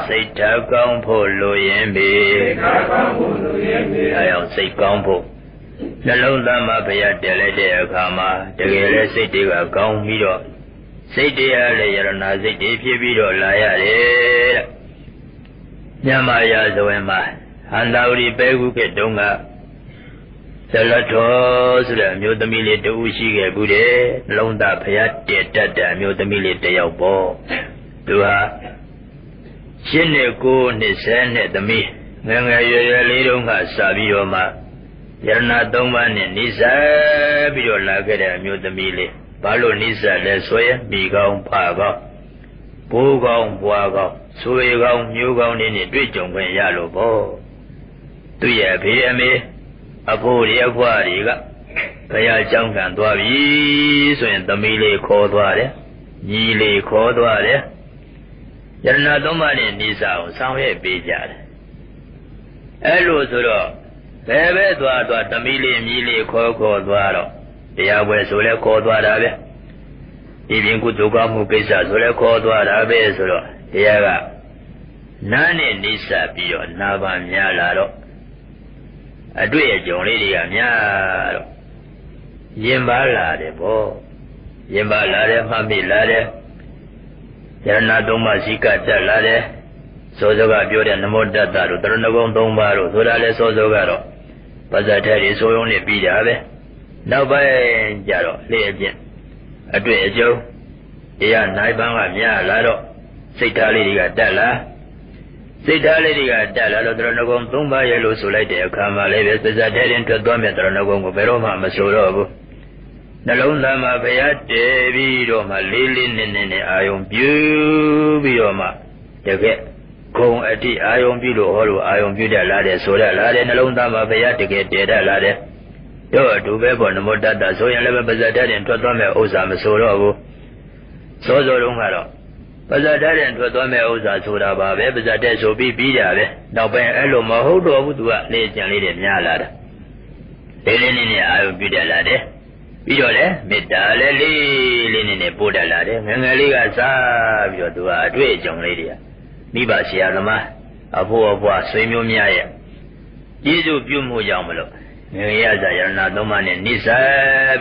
စိတ်ဓာတ်ကောင်းဖို့လိုရင်ပဲအဲအောင်စိတ်ကောင်းဖို့နှလုံးသားမှာဘုရားတည်လိုက်တဲ့အခါမှာတကယ်လဲစိတ်တွေကကောင်းပြီးတော့စိတ်တရားလည်းယရနာစိတ်တွေဖြစ်ပြီးတော့လာရတယ်တဲ့ညမရာဇဝင်မှာဟန္တာဝရီပဲခုခေတ်တုန်းကဇလတော်ဆိုတဲ့အမျိုးသမီးလေးတူရှိခဲ့ဘူးတဲ့နှလုံးသားဘုရားတည်တတ်တဲ့အမျိုးသမီးလေးတစ်ယောက်ပေါ့သူဟာရှင်းနဲ့ကိုနှစ်ဆယ်နဲ့သမီးငယ်ငယ်ရွယ်ရွယ်လေးတုန်းကစပြီးတော့မှယရနာ၃ပါးနဲ့နိစ္စပြီးတော့လာခဲ့တဲ့အမျိုးသမီးလေးဘာလို့နိစ္စလဲဆိုရင်မိကောင်းဖကောင်းဘိုးကောင်းဘွားကောင်းဆွေကောင်းမျိုးကောင်းတွေနဲ့တွေ့ကြုံခွင့်ရလို့ပေါ့သူရဲ့အဖေအမေအဖိုးတွေအဖွားတွေကဘုရားကြောင်းခံသွားပြီဆိုရင်သမီးလေးခေါ်သွားတယ်ညီလေးခေါ်သွားတယ်ယရနာ၃ပါးနဲ့နိစ္စအောင်ဆောင်ရွက်ပေးကြတယ်အဲ့လိုဆိုတော့ဘယ်ပဲသွားသမီးလေးညီလေးခေါ်သွားတော့တရားပွဲဆိုလဲခေါ်သွားတာပဲဒီပြင်ကုသိုလ်ကောင်းမှုကိစ္စဆိုလဲခေါ်သွားတာပဲဆိုတော့တရားကနားနဲ့နိစ္စပြီးတော့နာပါများလာတော့အတွေ့အကြုံလေးတွေကများတော့ရင်ပါလာတယ်ပေါ့ရင်ပါလာတယ်မှတ်မိလာတယ်ယရနာ၃ပါးစီကတက်လာတယ်စောစောကပြောတဲ့နမောတတ္တတို့တရဏဂုံ၃ပါးတို့ဆိုတာလဲစောစောကတော့ပါဇာထဲတွေဆိုရုံနဲ့ပြီးတာပဲနောက်ပိုင်းကျတော့လေအကျင့်အတွေ့အကြုံတရားနိုင်ပန်းကများလာတော့စိတ်ထားလေးတွေကတက်လာစိတ်ထားလေးတွေကတက်လာတော့တရဏဂုံ၃ပါးရဲ့လို့ဆိုလိုက်တဲ့အခါမှာလည်းပဲပါဇာထဲတင်ထွက်သွားမြတ်တရဏဂုံကိုဘယ်တော့မှမဆိုတော့ဘူးနှလုံးသားမှာဘုရားတည်ပြီးတော့မှလေးလေးနက်နက်နဲ့အာယုံပြုပြီးတော့မှတကယ်ဂုံအတိအာယုံပြုလို့ဟောလို့အာယုံပြုတတ်လာတယ်ဆိုတတ်လာတယ်နှလုံးသားမှာဘုရားတကယ်တည်တတ်လာတယ်တော့အတူပဲပေါ့နမောတတ္တဆိုရင်လည်းပဲပါဇာထဲတင်ထွက်သွားမဲ့ဥစ္စာမဆိုတော့ဘူးစောစောတုန်းကတော့ပါဇာထဲတင်ထွက်သွားမဲ့ဥစ္စာဆိုတာပါပဲပါဇာထဲဆိုပြီးတာပဲနောက်ပိုင်းအဲ့လိုမဟုတ်တော့ဘူးသူကလေ့ကျင့်လေးတွေများလာတာလေးလေးနဲ့အာယုံပြုတတ်လာတယ်ပြီးတော့လေမေတ္တာလည်းလေးလေးနဲ့ပို့တတ်လာတယ်ငယ်ငယ်လေးကစားပြီးတော့သူကအတွေ့အကြုံလေးတွေကမိဘဆရာသမားအဖိုးအဖွားဆွေမျိုးများရဲ့ကျေးဇူးပြုမှုကြောင့်မလို့ငယ်ရစာယရနာ၃ပါးနဲ့နိစ္စ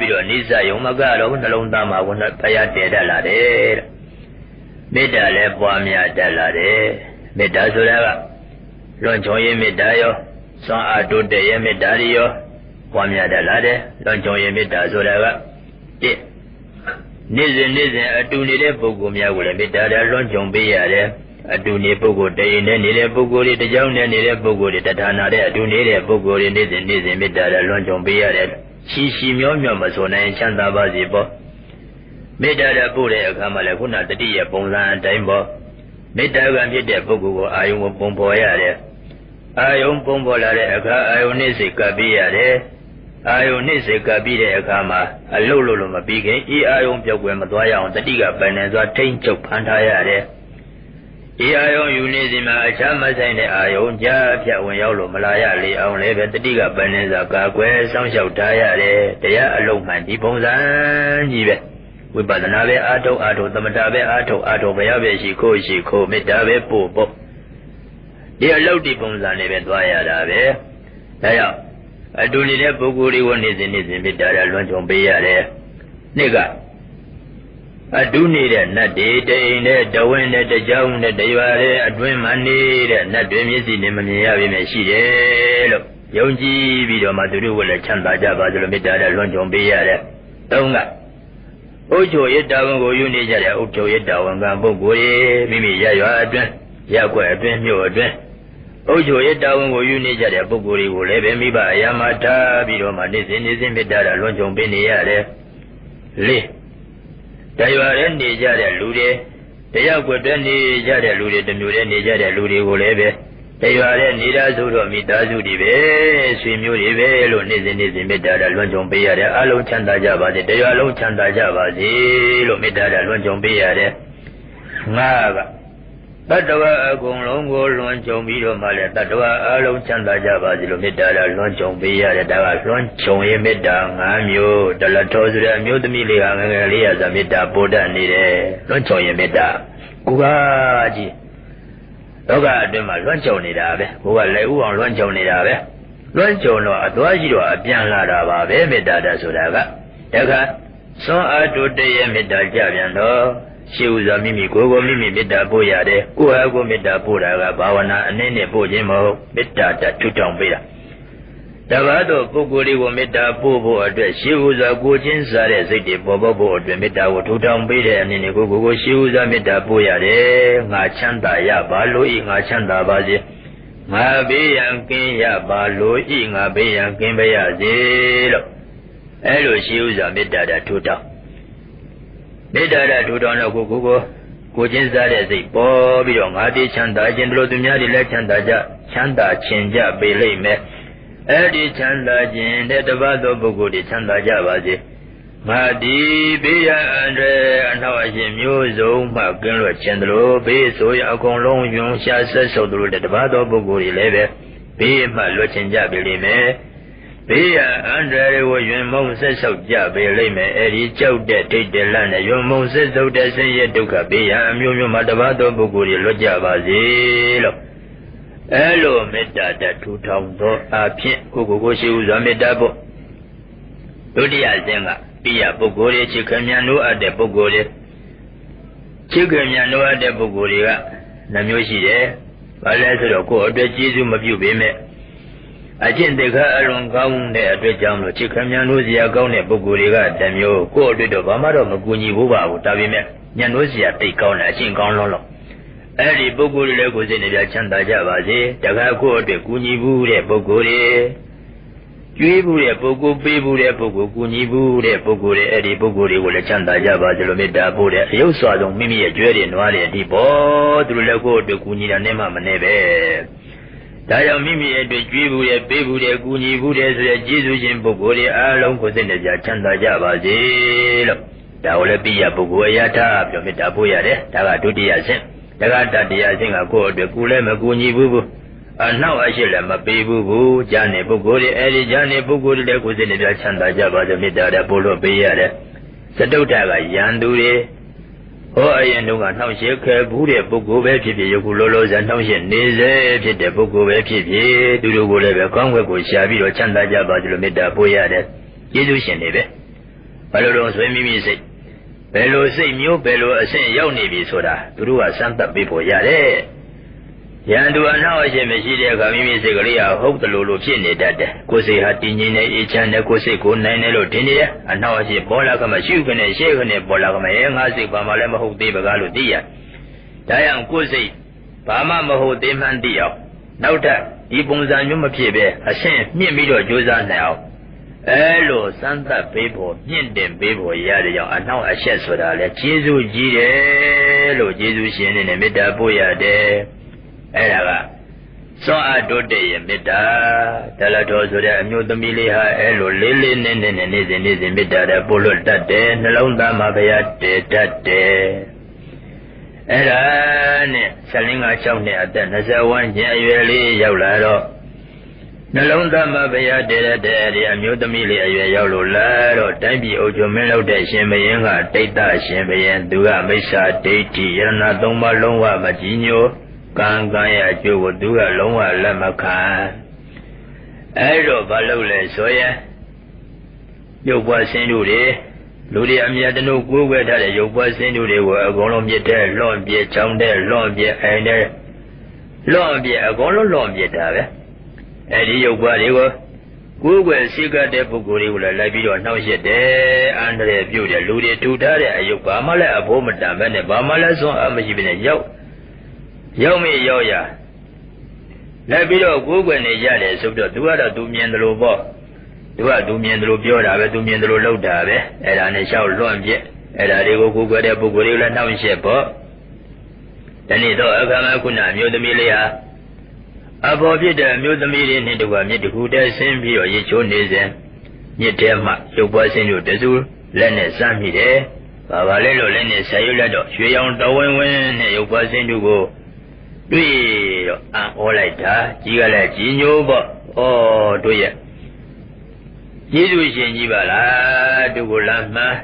ပြီးတော့နိစ္စယုံမကတော့နှလုံးသားမှာဘုရားတည်တတ်လာတယ်တဲ့မေတ္တာလည်းပွားများတတ်လာတယ်မေတ္တာဆိုတာကလွန်ခြုံရေးမေတ္တာရောစွမ်းအားတိုးတက်ရေးမေတ္တာရောပွားများတတ်လာတယ်လွန်ခြုံရေးမေတ္တာဆိုတာကနေ့စဉ်အတူနေတဲ့ပုဂ္ဂိုလ်များကိုလည်းမေတ္တာလွန်ခြုံပေးရတယ် အတူနေပုဂ္ဂိုလ်တရင်နဲ့နေတဲ့ပုဂ္ဂိုလ်တွေတကြောင်နဲ့နေတဲ့ပုဂ္ဂိုလ်တွေတဌာနာတဲ့အတူနေတဲ့ပုဂ္ဂိုလ်တွေနေ့စဉ်မေတ္တာနဲ့လွန်ကြုံပေးရတယ်ရှိမျောမဆိုနိုင်ချမ်းသာပါစေပေါ့မေတ္တာနဲ့ပို့တဲ့အခါမှာလည်းခုနတတိယပုံစံအတိုင်းပေါ့မေတ္တာကဖြစ်တဲ့ပုဂ္ဂိုလ်ကိုအာယုံကိုပုံပေါ်ရတယ်အာယုံပုံပေါ်လာတဲ့အခါအာယုံနဲ့စိတ်ကပ်ပြီးရတယ်အာယုံနဲ့စိတ်ကပ်ပြီးတဲ့အခါမှာအလုတ်လို့မပြီးခင်ဤအာယုံပြောက်ွယ်မသွားရအောင်တတိကပိုင်နေစွာထိမ့်ချုပ်ဖန်ထားရတယ်ဤအာယုံယူနေစီမှာအခြားမဆိုင်တဲ့အာယုံကြားဖြတ်ဝင်ရောက်လို့မလာရလေအောင်လည်းပဲတတိကပိုင်နေစွာကာကွယ်စောင့်ရှောက်ထားရတယ်တရားအလုံးမှန်ဒီပုံစံကြီးပဲဝိပဿနာပဲအာထုတ်သမထပဲအာထုတ်ဘယ်ရောက်ပဲရှိခိုးမေတ္တာပဲပို့ပေါ့ဒီအလုပ်ဒီပုံစံနဲ့ပဲသွားရတာပဲဒါကြောင့်အတူနေတဲ့ပုဂ္ဂိုလ်တွေကိုနေ့စဉ်မေတ္တာနဲ့လွန်ကြုံပေးရတယ်နှစ်ကအတူနေတဲ့နတ်တွေတိမ်နဲ့တဝင်းနဲ့တကြောင်နဲ့တရွာတဲ့အတွင်းမှာနေတဲ့နတ်တွေမျက်စိနဲ့မမြင်ရပြီမဲ့ရှိတယ်လို့ယုံကြည်ပြီးတော့မှသူတို့ကလည်းချမ်းသာကြပါသလိုမေတ္တာနဲ့လွန်ကြုံပေးရတယ်သုံးကအုပ်ချုပ်ရတာဝန်ကိုယူနေကြတဲ့အုပ်ချုပ်ရတာဝန်ကပုဂ္ဂိုလ်တွေမိမိရရွာအတွင်းရက်ွက်အတွင်းမြို့အတွင်းအုပ်ချုပ်ရတာဝန်ကိုယူနေကြတဲ့ပုဂ္ဂိုလ်တွေကိုလည်းပဲမိဘအရာမှာထားပြီးတော့မှနေ့စဉ်မေတ္တာနဲ့လွန်ကြုံပေးနေရတယ်လေးတရားရဲနေကြတဲ့လူတွေတရားကွယ်တွဲနေကြတဲ့လူတွေတမျိုးတည်းနေကြတဲ့လူတွေကိုလည်းပဲတရားရဲနေတာဆိုတော့မိသားစုတွေပဲဆွေမျိုးတွေပဲလို့နေ့စဉ်မေတ္တာနဲ့လွန်ကြုံပေးရတယ်အလုံးချမ်းသာကြပါစေတရားလုံးချမ်းသာကြပါစေလို့မေတ္တာနဲ့လွန်ကြုံပေးရတယ်ငါကတတ္တဝါအကုန်လုံးကိုလွန်ကြုံပြီးတော့မှလည်းတတ္တဝါအလုံးချမ်းသာကြပါစေလို့မေတ္တာနဲ့လွန်ကြုံပေးရတယ်ဒါကလွန်ကြုံရဲ့မေတ္တာ၅မျိုးတလထောဆိုတဲ့အမျိုးသမီးလေးဟာငယ်ငယ်လေးရစမေတ္တာပို့တတ်နေတယ်လွန်ကြုံရဲ့မေတ္တာကိုကကြီးလောကအတွင်းမှာလွန်ကြုံနေတာပဲကိုကလည်းဥအောင်လွန်ကြုံနေတာပဲလွန်ကြုံတော့အသွားကြီးတော့အပြန်လာတာပါပဲမေတ္တာတဆိုတာကတခါသွန်အားတိုးတည့်ရဲ့မေတ္တာကြပြန်တော့ရှိဥစွာမိမိကိုယ်ကိုမိမိမေတ္တာပို့ရတယ်ကိုယ်ဟာကိုယ်မေတ္တာပို့တာကဘာဝနာအနေနဲ့ပို့ခြင်းမဟုတ်မေတ္တာတထူထောင်ပေးတာတပတ်တော့ပုဂ္ဂိုလ်တွေကိုမေတ္တာပို့ဖို့အတွက်ရှိဥစွာကိုချင်းစားတဲ့စိတ်တွေပေါ်ပေါက်ဖို့အတွက်မေတ္တာကိုထူထောင်ပေးတဲ့အနေနဲ့ကိုရှိဥစွာမေတ္တာပို့ရတယ်ငါချမ်းသာရပါလို့ဤငါချမ်းသာပါစေငါဘေးရန်ကင်းရပါလို့ဤငါဘေးရန်ကင်းပါရစေလို့အဲလိုရှိဥစွာမေတ္တာတထူထောင်မေတ္တာရထူထောင်တော့ကိုချင်းစားတဲ့စိတ်ပေါ်ပြီးတော့ငါတည်ချမ်းသာခြင်းတို့သူများတွေလည်းချမ်းသာခြင်းကြပေးလိမ့်မယ်အဲ့ဒီချမ်းသာခြင်းတဲ့တပတ်သောပုဂ္ဂိုလ်တွေချမ်းသာကြပါစေငါဒီဘေးရန်အန္တရာယ်အနှောက်အယှက်မျိုးစုံမှကင်းလွတ်ခြင်းတို့ဘေးဆိုရအကုန်လုံးယွန်ရှာဆက်ဆုပ်တို့တဲ့တပတ်သောပုဂ္ဂိုလ်တွေလည်းပဲဘေးမှလွတ်ခြင်းကြပေးလိမ့်မယ်ဘေးရန်အန္တရာယ်ကိုယွန်မုံဆက်ဆုပ်ကြပေးလိမ့်မယ်အဲ့ဒီကြောက်တဲ့ဒိတ်တဲ့လန့်တဲ့ယွန်မုံဆက်ဆုပ်တဲ့ဆင်းရဲဒုက္ခဘေးရန်အမျိုးမျိုးမှတပတ်သောပုဂ္ဂိုလ်တွေလွတ်ကြပါစေလို့အဲလိုမေတ္တာတထူထောင်သောအဖြစ်ကိုရှိဥစွာမေတ္တာဖို့ဒုတိယဆင့်ကပိယပုဂ္ဂိုလ်တွေချစ်ခင်မြန်လို့အပ်တဲ့ပုဂ္ဂိုလ်တွေချစ်ခင်မြန်လို့အပ်တဲ့ပုဂ္ဂိုလ်တွေကနှမျိုးရှိတယ်။ဘာလဲဆိုတော့ကိုယ်အတွက်ကျေးဇူးမပြုပေမဲ့အကျင့်တခါအလွန်ကောင်းတဲ့အတွက်ကြောင့်လို့ချစ်ခင်မြန်လို့စရာကောင်းတဲ့ပုဂ္ဂိုလ်တွေကတမျိုးကိုယ်အတွက်တော့ဘာမှတော့မကူညီဘူးပါဘူး။ဒါပေမဲ့ညံလို့စရာတိတ်ကောင်းတဲ့အကျင့်ကောင်းလို့အဲ့ဒီပုဂ္ဂိုလ်တွေကိုစိတ်နဲ့ပြချမ်းသာကြပါစေတခါကိုယ့်အတွက်ကူညီဘူးတဲ့ပုဂ္ဂိုလ်တွေကျွေးဘူးတဲ့ပုဂ္ဂိုလ်ပေးဘူးတဲ့ပုဂ္ဂိုလ်ကူညီဘူးတဲ့ပုဂ္ဂိုလ်တွေအဲ့ဒီပုဂ္ဂိုလ်တွေကိုလည်းချမ်းသာကြပါစေလို့မေတ္တာပို့တဲ့အယုတ်စွာဆုံးမိမိရဲ့ကြွယ်တွေနွားတွေအဒီပေါ်သူတို့လည်းကိုယ့်အတွက်ကူညီတာနဲ့မှမနဲ့ပဲဒါကြောင့်မိမိရဲ့အတွက်ကျွေးဘူးတဲ့ပေးဘူးတဲ့ကူညီဘူးတဲ့ဆိုတဲ့ကျေးဇူးရှင်ပုဂ္ဂိုလ်တွေအားလုံးကိုစိတ်နဲ့ပြချမ်းသာကြပါစေလို့ဒါကိုလည်းပိယပုဂ္ဂိုလ်အရာထားပြောမေတ္တာပို့ရတယ်ဒါကဒုတိယဆင့်တက္ကတတရားချင်းကကိုယ့်အတွက်ကိုယ်လည်းမကူညီဘူးအနှောက်အယှက်လည်းမပေးဘူးဈာနေပုဂ္ဂိုလ်တွေအဲဒီဈာနေပုဂ္ဂိုလ်တွေလည်းကိုယ်စိတ်နဲ့ပြချမ်းသာကြပါစေမေတ္တာနဲ့ပို့လို့ပေးရတယ်စတုတ္ထကယန္သူတွေဟောအရင်တုန်းကနှောက်ယှက်ခဲ့ဘူးတဲ့ပုဂ္ဂိုလ်ပဲဖြစ်ဖြစ်ယခုလောလောဆယ်နှောက်ယှက်နေစေဖြစ်တဲ့ပုဂ္ဂိုလ်ပဲဖြစ်ဖြစ်သူတို့ကိုလည်းပဲကောင်းွယ်ကိုရှာပြီးတော့ချမ်းသာကြပါစေလို့မေတ္တာပို့ရတယ်ကျေးဇူးရှင်တွေပဲဘာလို့တော့ဆိုမိမိစိတ်ဘယ်လိုစိတ်မျိုးဘယ်လိုအဆင့်ရောက်နေပြီဆိုတာသူတို့ကစမ်းသပ်ပေးဖို့ရတယ်။ယန္တုအနောက်အရှင်မရှိတဲ့အခါမိမိစိတ်ကလေးဟာဟုတ်တယ်လို့ဖြစ်နေတတ်တယ်။ကိုယ်စိတ်ဟာတည်ငြိမ်နေအေးချမ်းတယ်ကိုယ်စိတ်ကိုနိုင်တယ်လို့ထင်နေရ။အနောက်အရှင်ပေါ်လာကမှရှုခနဲ့ရှေ့ခနဲ့ပေါ်လာကမှငါစိတ်ဘာမှလည်းမဟုတ်သေးပါကလို့သိရ။ဒါကြောင့်ကိုယ်စိတ် Bama Maho Deman Dio. Now that, Ibunzan Yumapibe, a shame, Mimido Josan now. Hello, Santa people, Yindem people, Yadia, and now a chest for that. Jesus, Gilo, Jesus, in the Midabuya de Ella. So I do day in Mida, Talatos with a new Domilia, Hello, Lily, and is in Mida, the bullet that day, the Londa Mavia de that day. Ella, selling a chumney at the Nazawan, Yali, Yolado. The Londa Mavia de the Amu Domilia, Yolo, Tambi Ojo Melo de Shembayanga, Data Shembayan, Dua Mesa, Dati, Yana Doma Longa, Magino. Gangaya Joe do a long lamacan. Ero Balole Soya. You was in Ludi. Ludi Amia no good weather. You was in Ludi were going to be long be a town there, long be a there. Long be a golo long be a Eddie, you body were. Google Siga de Buguri will let you know yet there under the beauty. Ludi to Dada, you Bamala, a woman, and a Bamala, so I'm even a yoke. Yomi Yoya. Let me know Google and Yale, so do other do me and the low ball. Do I do me and the low Bioda, do me and the low Dave, and I shall long yet, and I go Google the Bugurilla Township. Then it all come up with a Mudamelia. Above it, a Mudamelia into a mid who does same view, each own is in. Yet tell my, your boys in your desert, Lenny Sammy there. Babalelo Lenny Sayulado, she on the when you was in to go. Do you all like that? Gigala Gino, oh, do you? Jesus in Jibala, do go Lama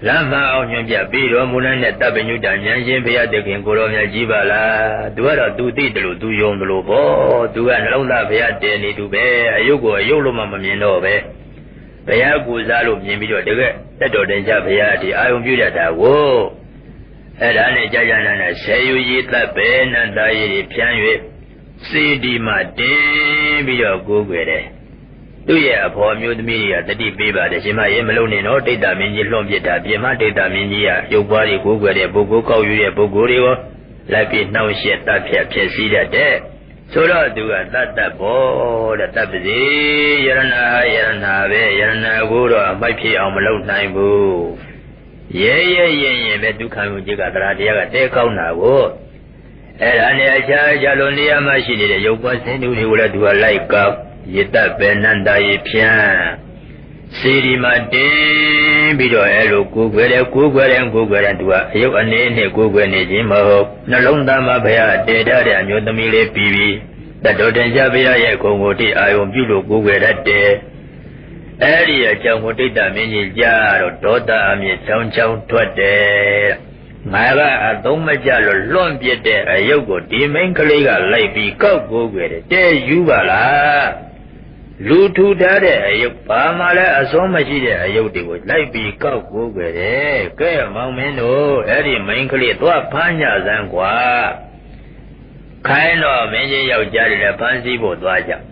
on your Bido, Mulan at W. Danyan, Pia de Kingolonia Jibala, do I do Diddle, do you on the lobo, do I know that Pia de to bear, you go, Yolo Mamma Minove. Pia Guzalo, Yimido, the Dodenja Pia, I will be that whoa. Ane Jayana say you eat the pen and I piano. See the Martin be your good with it. Do you upon you the media, the deep baby, the Shima Emelone, or data mini lomjeta, Yama data minia, your body go with a bogo, call you a bogorio, like it now shit that see that there. So do I that board, that is Yana, Guru, my pay on a long time boo. Yeah, but do come with Jagadia, take out now. And I charge Alonia machine, you was in who will do a like up, yet that Benanda Pian. See my day, Bido, hello, Google and do a you and name Google and Jimo. No longer my bear, dead and you the Mille PV. The Dodenja Via Congo, I will be Google that day. Area Jamudita Mini Jar, Tota, Ami Chow Chow Twade. Mara, Adomajalo, Lombia de Ayogo, Demon Kaliga, Lady, go with it. There you are. Lutu Dade, Ayopamala, Asomaji, Ayodi would like be go with it. Gay Mameno, Eddie Mankali, Panya Zangua. Kind of many of Jari Pansy Bodwaja.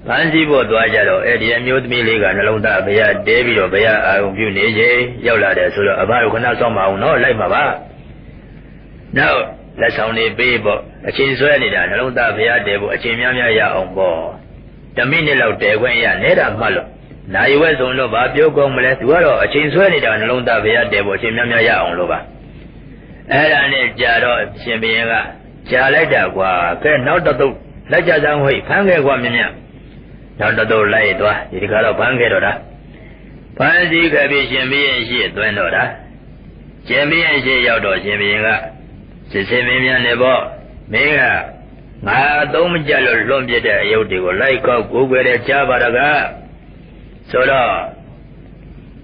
Pansy Bodwajalo, Eddie amused me and alone that Bea, David or Bea, I will view Nije, Yola, so about somehow, no, like Mama. Now, let's only be a chin sweaty and alone that Bea, Devo, a chimia on board. The minute out there when you are Neda Malo. Now you was on Lova, you go molest, well, a chin sweaty and alone that Bea, Devo, chimia on Lova. Ellen Jaro, Chimia, Jaleda, can not do, let us down way, Panga 1 minute. Not the door light, you got a pancake. Pansy can be champagne shit, Dwenoda. Champagne shit out of champagne. Sesame never. Mega. I don't jello lumpia, you do like a Google Jabaraga. Soda.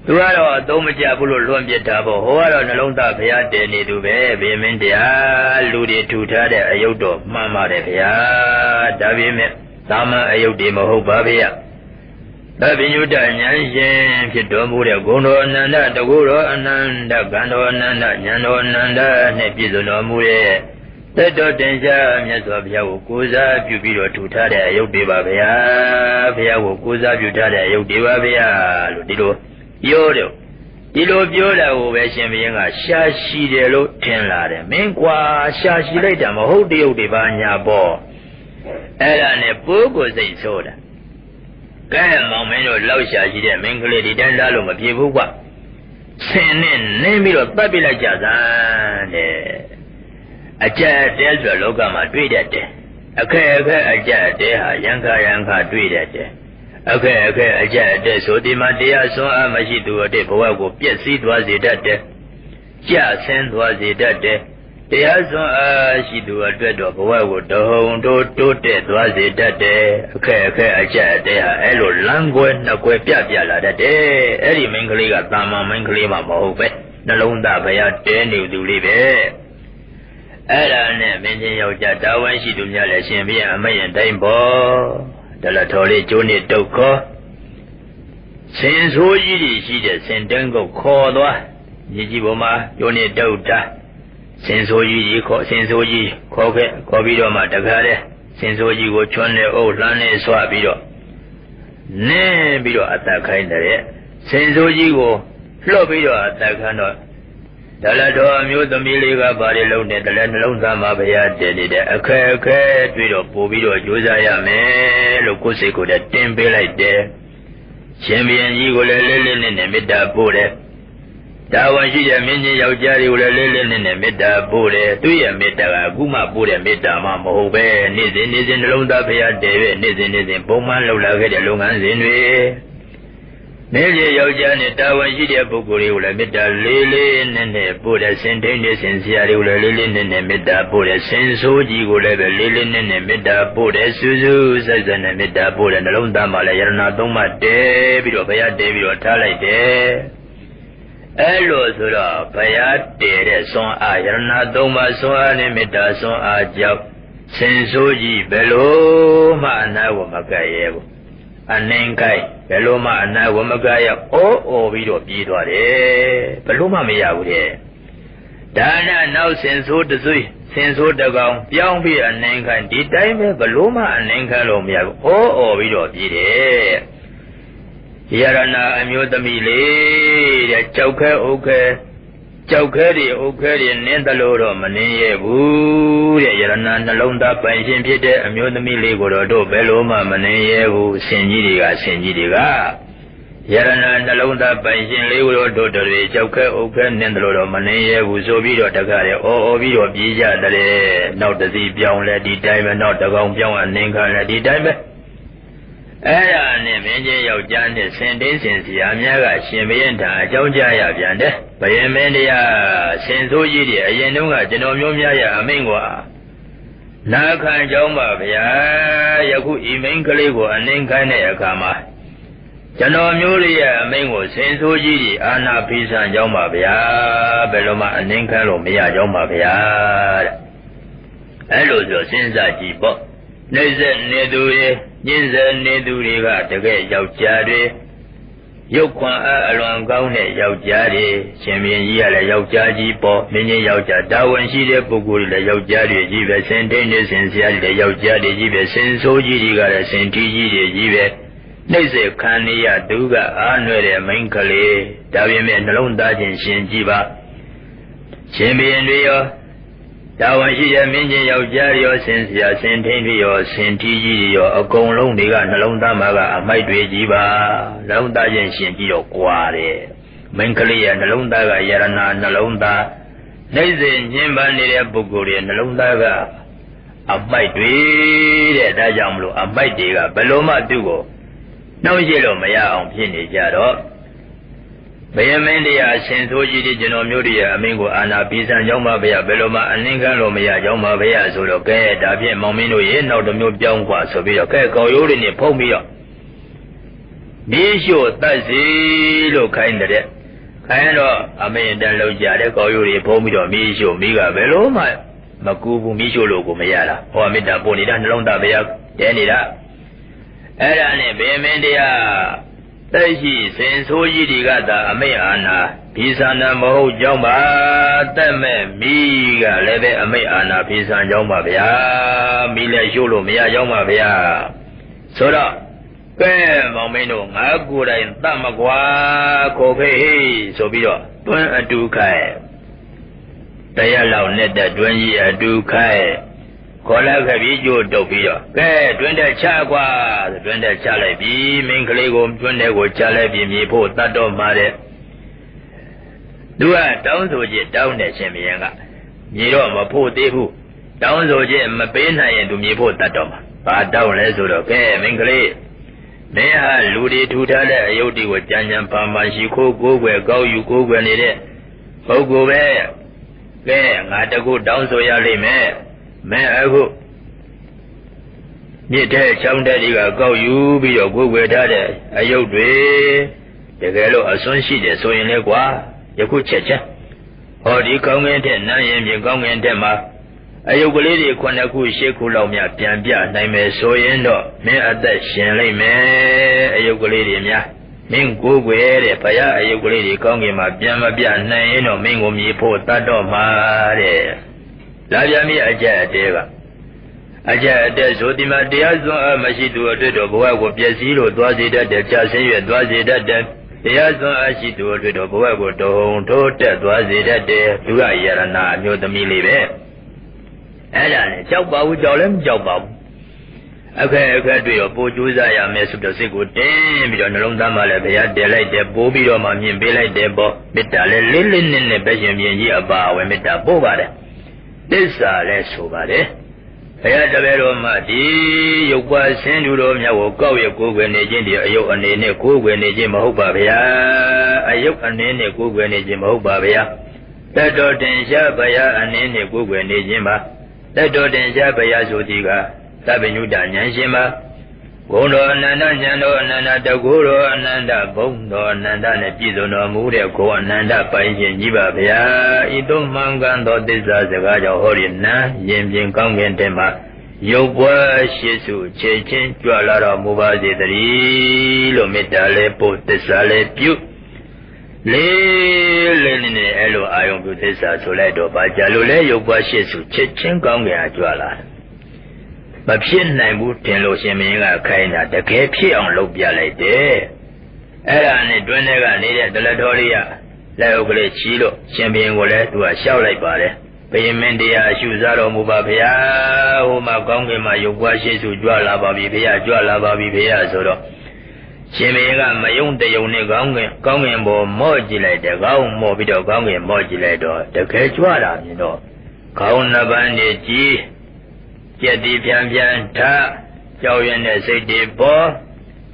Tuaro, Domajabu lumpia tabo, or on a long time, they need to be Mendia, Ludi to Tada, Ayodo, Mama de Pia, Davim. Sama Ayodi Maho Babia. Having you done Yan, Pidomu, Gono, Nanda, the Guru, Nanda, Gano, Nanda, Yano, Nanda, Nepizono Mure. The Dotenja, Yasabia, Kuza, Pupilo to Tada, Ayodi Babia, Pia, Kuza, Putada, Ayodi Babia, Ludido, Yodo. ဒီလိုပြောတာကိုပဲရှင်ဘုရင်ကရှာရှိတယ်လို့ထင်လာတယ်မင်းကွာရှာရှိလိုက်တာမဟုတ်တရုပ်တွေပါညာပေါ့အဲ့ဒါနဲ့ပိုးကိုစိတ်ဆိုးတာကဲမောင်မင်းတို့လောက်ရှာရှိတဲ့မင်းကလေးဒီတိုင်းလားလို့မပြေဘူးကွာဆင်းနဲ့နင်းပြီးတော့တတ်ပြလိုက်ကြစမ်းတဲ့အကြက်တဲဆိုလောကမှာတွေ့တတ်တယ်အခက်အခက်အကြက်တဲဟာယံခတွေ့တတ်တယ်အခက်အခက်အကြက်တဲဆိုဒီမှာတရားစွမ်းအားမရှိသူတဲ့ဘဝကိုပြည့်စည်သွားစေတတ်တယ်ကြဆင်းသွားစေတတ်တယ်တရားစွမ်းအားရှိသူအတွက်တော့ဘဝကိုတဟုန်တိုးတက်သွားစေတတ်တယ်အခက်အခက်အကြက်တဲဟာအဲ့လိုလမ်းကွဲနှစ်ကွဲပြလာတတ်တယ်အဲ့ဒီမင်းကလေးကတာမန်မင်းကလေးမှမဟုတ်ပဲနှလုံးသားဘရားတဲနေသူလေးပဲအဲ့ဒါနဲ့မင်းချင်းယောက်ျားတာဝန်ရှိသူများလည်းရှင်ဘုရားအမရင်တိုင်းပေါ်ဒလထော်လေးကျိုးနေတုတ်ခေါ်ဆင်ဆိုးကြီးတွေရှိတဲ့ဆင်တန်းကိုခေါ်သွားညီကြီးပေါ်မှာကျိုးနေတုတ်တာဆင်ဆိုးကြီးခေါ်ဆင်ဆိုးကြီးခေါ်ခဲ့ခေါ်ပြီးတော့မှတခါတည်းဆင်ဆိုးကြီးကိုချွန်းနဲ့အုပ်လှမ်းနဲ့ဆွပြီးတော့နင်းပြီးတော့အသက်ခိုင်းတဲ့ဆင်ဆိုးကြီးကိုလှုပ်ပြီးတော့အသက်ခိုင်းတော့ဒလတော်အမျိုးသမီးလေးကဘာတွေလုပ်နေတယ်လဲနှလုံးသားမှာဘုရားတည်နေတဲ့အခက်အခဲတွေ့တော့ပို့ပြီးတော့ကြိုးစားရမယ်လို့ကိုယ်စိတ်ကိုလည်းတင်ပေးလိုက်တယ်ရှင်ဘုရင်ကြီးကိုလည်းလေးလေးနဲ့မေတ္တာပို့တယ်တာဝန်ရှိတဲ့မင်းကြီးယောက်ျားတွေကိုလည်းလေးလေးနဲ့မေတ္တာပို့တယ်သူ့ရဲ့မေတ္တာကအခုမှပို့တဲ့မေတ္တာမှမဟုတ်ပဲနေ့စဉ်နှလုံးသားဘုရားတည်ပဲနေ့စဉ်ပုံမှန်လှုပ်လာခဲ့တဲ့လုပ်ငန်းစဉ်တွေမင်းကြီးယောက်ျားနဲ့တာဝန်ရှိတဲ့ပုဂ္ဂိုလ်တွေကိုလည်းမေတ္တာလေးလေးနဲ့ပို့တယ်စင်ထိန်နဲ့စင်စရာတွေကိုလည်းလေးလေးနဲ့မေတ္တာပို့တယ်စင်ဆိုးကြီးကိုလည်းပဲလေးလေးနဲ့မေတ္တာပို့တယ်စူးစူးဆက်ဆက်နဲ့မေတ္တာပို့တယ်နှလုံးသားမှာလည်းယရဏသုံးပါးတည်ပြီးတော့ဘုရားတည်ပြီးတော့ထားလိုက်တယ်အဲ့လိုဆိုတော့ဘုရားတည်တဲ့ဆွမ်းအားယရဏသုံးပါးဆွမ်းအားနဲ့မေတ္တာဆွမ်းအားကြောင့်စင်ဆိုးကြီးဘယ်လိုမှအနာကိုမကဲ့ရဲဘူးအနှင်းကိုက်ဘယ်လိုမှအနာဝမကရအောပြီးတော့ပြေးသွားတယ်ဘယ်လိုမှမရဘူးတဲ့ဒါနနောက်ဆင်ဆိုးတစွေးဆင်ဆိုးတကောင်ပြောင်းပြီးအနှင်းခိုင်းဒီတိုင်းပဲဘယ်လိုမှအနှင်းခိုင်းလို့မရဘူးအောပြီးတော့ပြေးတယ်ယရဏအမျိုးသမီးလေးတဲ့ကြောက်ခဲဥခဲကြောက်ခဲတွေဥခဲတွေနင်းတယ်လို့တော့မနင်းရဘူးတဲ့ယရဏနှလုံးသားပိုင်ရှင်ဖြစ်တဲ့အမျိုးသမီးလေးကိုတော့တို့ဘယ်လိုမှမနင်းရဘူးဆင်ကြီးတွေကယရဏနှလုံးသားပိုင်ရှင်လေးကိုတော့တို့တွေကြောက်ခဲဥခဲနင်းတယ်လို့တော့မနင်းရဘူးဆိုပြီးတော့တခါလေအော်ပြီးတော့ပြေးကြတယ်နောက်တစ်စီးပြောင်းလဲဒီတိုင်းပဲနောက်တစ်ကောင်ပြောင်းအနင်းခါလဲဒီတိုင်းပဲအဲ့ဒါနဲ့မင်းကြီးယောက်ျားနဲ့ဆင်တင်းဆင်စီအများကရှင်ဘုရင်ထံအကြောင်းကြားရပြန်တယ်ဘုရင်မင်းတရားဆင်ဆိုးကြီးတွေအရင်တုန်းကကျွန်တော်မျိုးများရအမိန့်ကွာနာခံကြောင်းပါဗျာယခုဤမိန်းကလေးကိုအနှင်းခိုင်းတဲ့အခါမှာကျွန်တော်မျိုးလေးရဲ့အမိန့်ကိုဆင်ဆိုးကြီးတွေအာနာဖိဆန်ကြောင်းပါဗျာဘယ်လိုမှအနှင်းခိုင်းလို့မရကြောင်းပါဗျာတဲ့အဲ့လိုဆိုစဉ်းစားကြည့်ပေါ့နေဆက်နေသူတွေညင်းစနေသူတွေကတကယ်ယောက်ျားတွေရုပ်ခွန်အားအလွန်ကောင်းတဲ့ယောက်ျားတွေရှင်ဘုရင်ကြီးကလည်းယောက်ျားကြီးပေါ့မင်းကြီးယောက်ျားတာဝန်ရှိတဲ့ပုဂ္ဂိုလ်တွေလည်းယောက်ျားတွေကြီးပဲစင်ထိန်နေစင်စရာတွေလည်းယောက်ျားတွေကြီးပဲစင်ဆိုးကြီးတွေကလည်းစင်ထီးကြီးတွေကြီးပဲနှိမ့်စေခံရသူကအားနွယ်တဲ့မိန်းကလေးဒါပြင်မဲ့နှလုံးသားချင်းရှင်ကြည့်ပါရှင်ဘုရင်တွေရောတာဝန်ရှိတဲ့မင်းကြီးယောက်ျားရောဆင်စရာဆင်ထိန်တွေရောဆင်ထီးကြီးရောအကုန်လုံးတွေကနှလုံးသားမှာကအမိုက်တွေကြီးပါနှလုံးသားချင်းရှင်ကြည့်တော့ကွာတယ်မိန်းကလေးရဲ့နှလုံးသားကယရဏနှလုံးသားနှိမ့်စေညှဉ်းပန်းနေတဲ့ပုဂ္ဂိုလ်ရဲ့နှလုံးသားကအမိုက်တွေတဲ့ဒါကြောင့်မလို့အမိုက်တွေကဘယ်လိုမှသူ့ကိုနှောင့်ယှက်လို့မရအောင်ဖြစ်နေကြတော့ဘယမင်းတရားဆင်ဆိုးကြီးတွေကျွန်တော်မျိုးတွေရဲ့အမင်းကိုအာနာပိစံကြောင်းပါဗျာဘယ်လိုမှအနှင်းခံလို့မရကြောင်းပါဗျာဆိုတော့ကဲဒါဖြင့်မောင်မင်းတို့ရဲ့နောက်တစ်မျိုးပြောင်းกว่าဆိုပြီးတော့ကဲကောင်ရိုးတွေနဲ့ဖုံးပြီးတော့ဒီရှို့တတ်စီလို့ခိုင်းတဲ့ခိုင်းတော့အမင်းတန်လောက်ကြတဲ့ကောင်ရိုးတွေဖုံးပြီးတော့မီးရှို့မီးကဘယ်လိုမှမကူဘူးမီးရှို့လို့ကိုမရတာဟောမေတ္တာပို့နေတာနှလုံးသားဗျာတဲနေတာအဲ့ဒါနဲ့ဘယမင်းတရားသိရှိစင်ဆိုးကြီးတွေကသာအမိတ်အာနာဖိသနာမဟုတ်ကြောင်းပါတက်မဲ့မိကလည်းပဲအမိတ်အာနာဖိသံကြောင်းပါဗျာမိလည်းရှို့လို့မရကြောင်းပါဗျာဆိုတော့ Cái mong mình đồ ngã của đây ta mà quá khổ phê số bí đó tuân ở đu khai đây là lão nét đã tuân gì ở đu khai có là cái ví dụ đầu bí đó cái tuân đã cha qua tuân đã cha lại bí mình cái gồm tuân đã của cha lại bí mi phô ta đồ mà đấy đúng à đóng số gì đóng để xem miệng à như đó mà phô tế phô đóng số gì mà bên này tụi mi phô ta đồ mà ba đóng lấy số đó cái mình cái Nè ha lũ đi thu thà đấy, yêu đi của cha nhà bà mà chỉ cố quẹt cao yêu cố quẹt này đấy, cố về, cái ngài đã cố đóng số ya lên mẹ ở cố, như thế trong đây đi cả cao yêu bây giờ cố quẹt thà đấy, yêu đuổi, để cái lỗ ở xuân xí để số yên này quá, yêu cố chết chết, họ đi cao nguyên thế, nam yên biển cao nguyên thế mà. Yêu cái gì quan là cú sẽ cú lao miệt biển biển này mới soi yên đó, mình ở đây xem lại mình yêu cái gì nhá, mình cú quay để phải yêu cái gì con người mà biển này nó mình cũngมีphô ta đó mà đấy, là bây mình ở đây đấy số thì mà đi ở chỗ mà chỉ đùa đùa đùa bố của bé xí rồi đùa gì đó để cha sinh nhật đùa gì đó để đi ở chỗ chỉ đùa đùa đùa bố của đồ thô để đùa gì đó để đùa gì là na nhiều tầm mì đấy. Ấy là cháu bảo cháu lắm cháu bảo, cái đuôi ở bố chú ra ya mẹ sụp đầu xí của tên, bây giờ nó lông tam mà lại phải để lại để bố bây giờ mà miền bên lại để bố, biết đã lên lên bây giờ miền gì ở bà với biết đã bố bà đấy, để sao lại số bà đấy, bây giờ bây giờ mà đi yêu qua sinh đủ rồi nhà của cao yêu cô quen này trên địa yêu anh này cô quen này trên mà hút bà bây giờ, yêu anh này cô quen này trên mà hút bà bây giờ, để đó đến giờ bây giờ anh này cô quen này trên mà Để đó đến giờ bây giờ số thì cả, ta bên chúng ta nhận xem mà, cô đó nanda nhận đó nanda đâu cô đó nanda bông đó nanda này chỉ do nó mua được cô nanda phải chuyện gì vậy bây giờ, ít đó mang gan đó để ra sẽ có cho họ liền na, yên công viên thế mà, yêu quá sẽ số chế chế cho là đó mua bao nhiêu đấy, lo mấy ta lấy bột để sa lấy piu. Lên elo ayong bu thế sao số lại đó bà cha lô lấy yêu quá sẽ số chết chân con người cho là mà phiền này bu tiền lô xem mình là khai na để cái phiền ông lộc bia lại đấy, ấy là này tuần này cái này để là thôi đi à, lại ông cái chỉ lô xem mình cái này tôi sao lại bà đấy, bây giờ mình đi à chú ra đó mua bà bây giờ hôm mà con người mà yêu quá sẽ số cho là bà bây giờ cho là bà bây giờ số đó. Chỉ mình cái mà dùng để dùng này con người mua gì lại để con mua bây giờ con người mua gì lại đó để cái chỗ là như đó con là bạn để chỉ đi phiền ta giáo viên để xây đi bỏ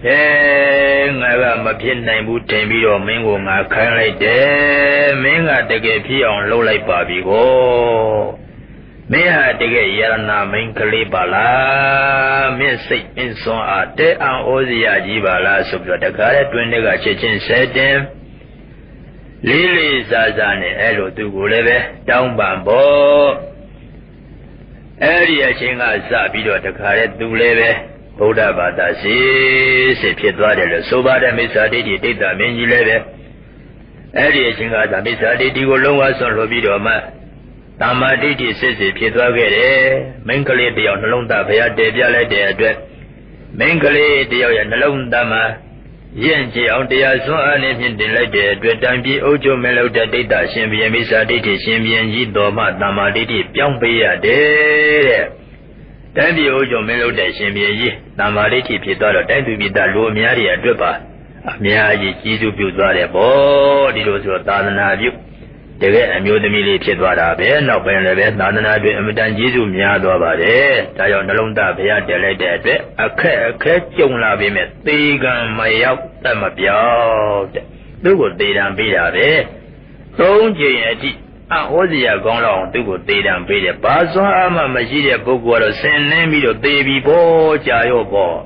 thế ngày mà phiền này bút thêm bây giờ mình cũng ngã khai lại để mình ngã để cái phiền lâu lại bảo bị cô mình ngã để cái giờ nào mình khai bảo là mình xây mình xong à để ăn ô gì à gì bảo là sụp rồi để cái tuần này cái chuyện sẽ đến lý ra này ở lối tu của lấy về trong bàn bộ ở đây chuyện cái sao bây giờ để cái tu lấy về Bồ Đà bà ta sẽ phiền toái rồi số ba để mình sao đi ta mình đi lấy về ở đây chuyện cái sao mình sao đi của long hoa sơn rồi bây giờ mà tam ma đi sẽ phiền toái cái đấy mình cái này điều nó long ta phải để bia lại để đấy mình cái này điều nó long ta mà hiện chỉ ông đi xuống anh em hiện đến lại để đối đăng bị ô tô mình lâu để ta xem biên mình sao đi xem biên gì đó mà tam ma đi biang bây giờ đấy Đánh bị ô tô mình lâu để xem biên gì tam ma đi phiền toái rồi đánh bị ta lúa mía đi đối吧mía gì chỉ số biểu toái đấy bỏ đi rồi ta na biểu để cáiမျိုးသမီးလေးဖြစ်သွားတာပဲနောက်ပိုင်းလည်းပဲသာသနာ့အတွက်အမတန်ကြီးစုများသွားပါတယ်ဒါကြောင့်နှလုံးသားဘုရားတည်လိုက်တဲ့အတွက်အခက်ကြုံလာပြီမဲ့သေကံမရောက်တတ်မပြောက်တဲ့သူ့ကိုသေတံပေးတာပဲသုံးကြိမ်အထိအဟောစရာကောင်းလောက်သူ့ကိုသေတံပေးတယ်ဘာစွမ်းအားမှမရှိတဲ့ပုဂ္ဂိုလ်ကတော့ဆင်နှင်းပြီးတော့သေပြီပေါ့ကြာရောပေါ့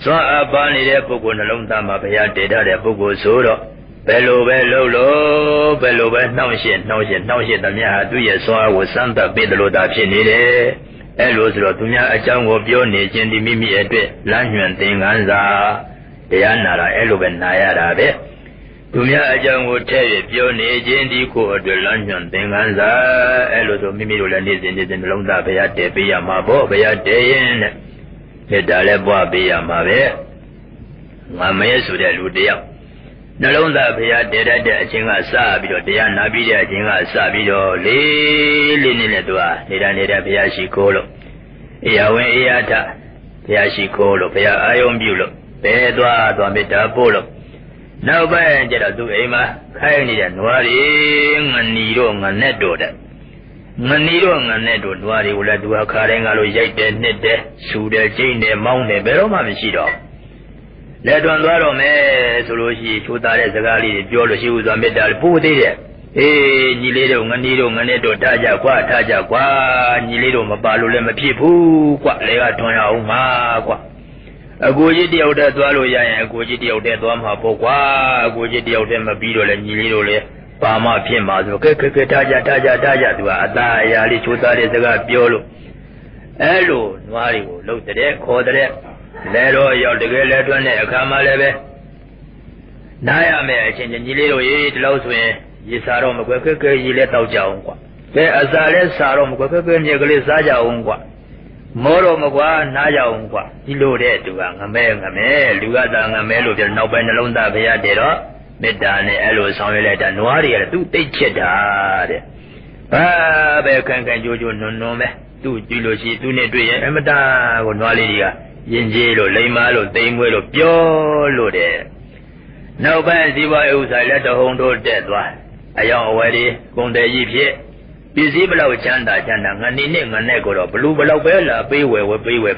စွမ်းအားပါနေတဲ့ပုဂ္ဂိုလ်နှလုံးသားမှာဘုရားတည်ထားတဲ့ပုဂ္ဂိုလ်ဆိုတော့ဘယ်လိုပဲလှုပ်လို့ဘယ်လိုပဲနှောင့်ယှက်သမျှဟာသူ့ရဲ့စွမ်းအားကိုစမ်းသပ်ပေးတယ်လို့သာဖြစ်နေတယ်အဲလိုဆိုတော့သူများအကြောင်းကိုပြောနေခြင်းဒီမိမိအတွက်လမ်းညွှန်သင်ခန်းစာတရားနာတာအဲလိုပဲနာရတာပဲသူများအကြောင်းကိုထည့်ရပြောနေခြင်းဒီကိုအတွက်လမ်းညွှန်သင်ခန်းစာအဲလိုဆိုမိမိတို့လည်းနေ့စဉ်နှလုံးသားဘုရားတည်ပေးရမှာပေါ့ဘုရားတည်ရင်နဲ့မေတ္တာလည်းပွားပေးရမှာပဲ ငါမဲဆိုတဲ့လူတယောက်နှလုံးသားဘုရားတည်တတ်တဲ့အချင်းကစပြီးတော့တရားနာပြီးတဲ့အချင်းကစပြီးတော့လေးလေးနဲ့သူကနေတာဘုရားရှိခိုးလို့အေယဝင်အေယထဘုရားရှိခိုးလို့ဘုရားအာယုံပြုလို့ဘယ်သွားမေတ္တာပို့လို့နောက်ပိုင်းကျတော့သူအိမ်မှာခိုင်းနေတဲ့နွားတွေငနီတော့ငနဲ့တော့တဲ့ငနီတော့ငနဲ့တော့နွားတွေကိုလည်းသူကခါတိုင်းကလို့ရိုက်တယ်နှစ်တယ်ဆူတယ်ကျိန်းတယ်မောင်းတယ်ဘယ်တော့မှမရှိတော့လက်တွန်သွားတော့မယ်ဆိုလို့ရှိရင်ချိုးသားတဲ့စကားလေးတွေပြောလို့ရှိဦးစွာမေတ္တာပို့သေးတယ်အေးညီလေးတို့ငနီတို့ငနဲ့တို့ထားကြကွာညီလေးတို့မပါလို့လည်းမဖြစ်ဘူးကွာလေကထွန်ရအောင်မှာကွာအကိုကြီးတယောက်တည်းသွားလို့ရရင်အကိုကြီးတယောက်တည်းသွားမှာပေါ့ကွာအကိုကြီးတယောက်တည်းမပြီးတော့လည်းညီလေးတို့လည်းပါမဖြစ်မှာဆိုကဲထားကြသူကအသားအရာလေးချိုးသားတဲ့စကားပြောလို့အဲ့လိုနွားတွေကိုလှုပ်တဲ့ခေါ်တဲ့လဲတော့ရောက်တကယ်လဲတွန်းတဲ့အခါမှလည်းပဲနားရမယ်အချင်းချင်းညီလေးတို့ရေးဒီလောက်ဆိုရင်ရေစားတော့မကွယ်ကဲရေလဲတောက်ကြအောင်ကွာကဲအစာလဲစားတော့မကွယ်ကဲမြေကလေးစားကြအောင်ကွာမောတော့မကွာနားကြအောင်ကွာဒီလိုတဲ့သူကငမဲလူကသာငမဲလို့ပြောနောက်ပိုင်းနှလုံးသားဘုရားတည်တော့မေတ္တာနဲ့အဲ့လိုဆောင်ရွက်လိုက်တာနွားတွေကလည်းသူ့တိတ်ချစ်တာတဲ့ဘာပဲခံကြိုးနွန်းပဲသူ့ကြည့်လို့ရှိသူနဲ့တွေ့ရင်အမတာကိုနွားလေးတွေကရင်ကျေးလို့လိမ္မာလို့သိမ်မွေးလို့ပြောလို့တဲ့နောက်ပိုင်းဇီဝဥစ္စာလက်တဟုံတို့တက်သွားအယောင်အဝယ်ဒီကုန်တယ်ကြီးဖြစ်ပစ္စည်းဘလောက်ချမ်းသာငနီနဲ့ငနဲ့ကိုတော့ဘလူဘလောက်ပဲလာပေးဝယ်ဘ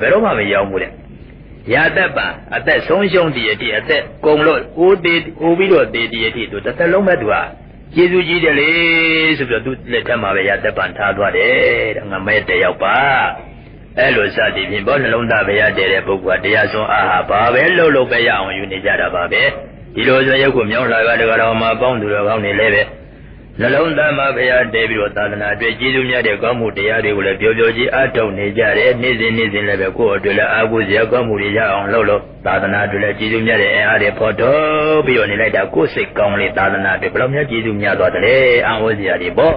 ယ်တော့မှမရောက်ဘူးတဲ့ရာသက်ပါအသက်ဆုံးရှုံးတည်အထိအသက်ကုန်လို့အိုးပြီးတော့တည်အထိသူတစ်သက်လုံးပဲသူကကျေးဇူးကြီးတယ်လေဆိုပြီးတော့သူလက်ထက်မှာပဲရာသက်ပန်ထားသွားတယ်တဲ့ငမဲတယောက်ပါအဲ့လိုစသည်ဖြင့်ဘောနှလုံးသားဘုရားတည်တဲ့ပုဂ္ဂိုလ်ကတရားဆုံးအားဟာဘာပဲလုပ်ပဲရအောင်ယူနေကြတာပါပဲဒီလိုဆိုရုပ်ကိုမြောင်းလာကတကတော်မှာပေါင်းသူတော်ကောင်းနေလဲပဲနှလုံးသားမှာဘုရားတည်ပြီးတော့သာသနာအတွက်ကျေးဇူးများတဲ့ကောင်းမှုတရားတွေကိုလည်းပြောကြီးအားထုတ်နေကြတယ်နေ့စဉ်လည်းပဲကိုယ့်အတွက်လည်းအားကိုးစရာကောင်းမှုတွေရအောင်လုပ်သာသနာအတွက်လည်းကျေးဇူးများတဲ့အင်အားတွေဖော်ထုတ်ပြီးတော့နေလိုက်တာကိုယ်စိတ်ကောင်းလေသာသနာအတွက်ဘယ်လိုများကျေးဇူးများသွားတယ်လဲအားဝစရာတွေပေါ့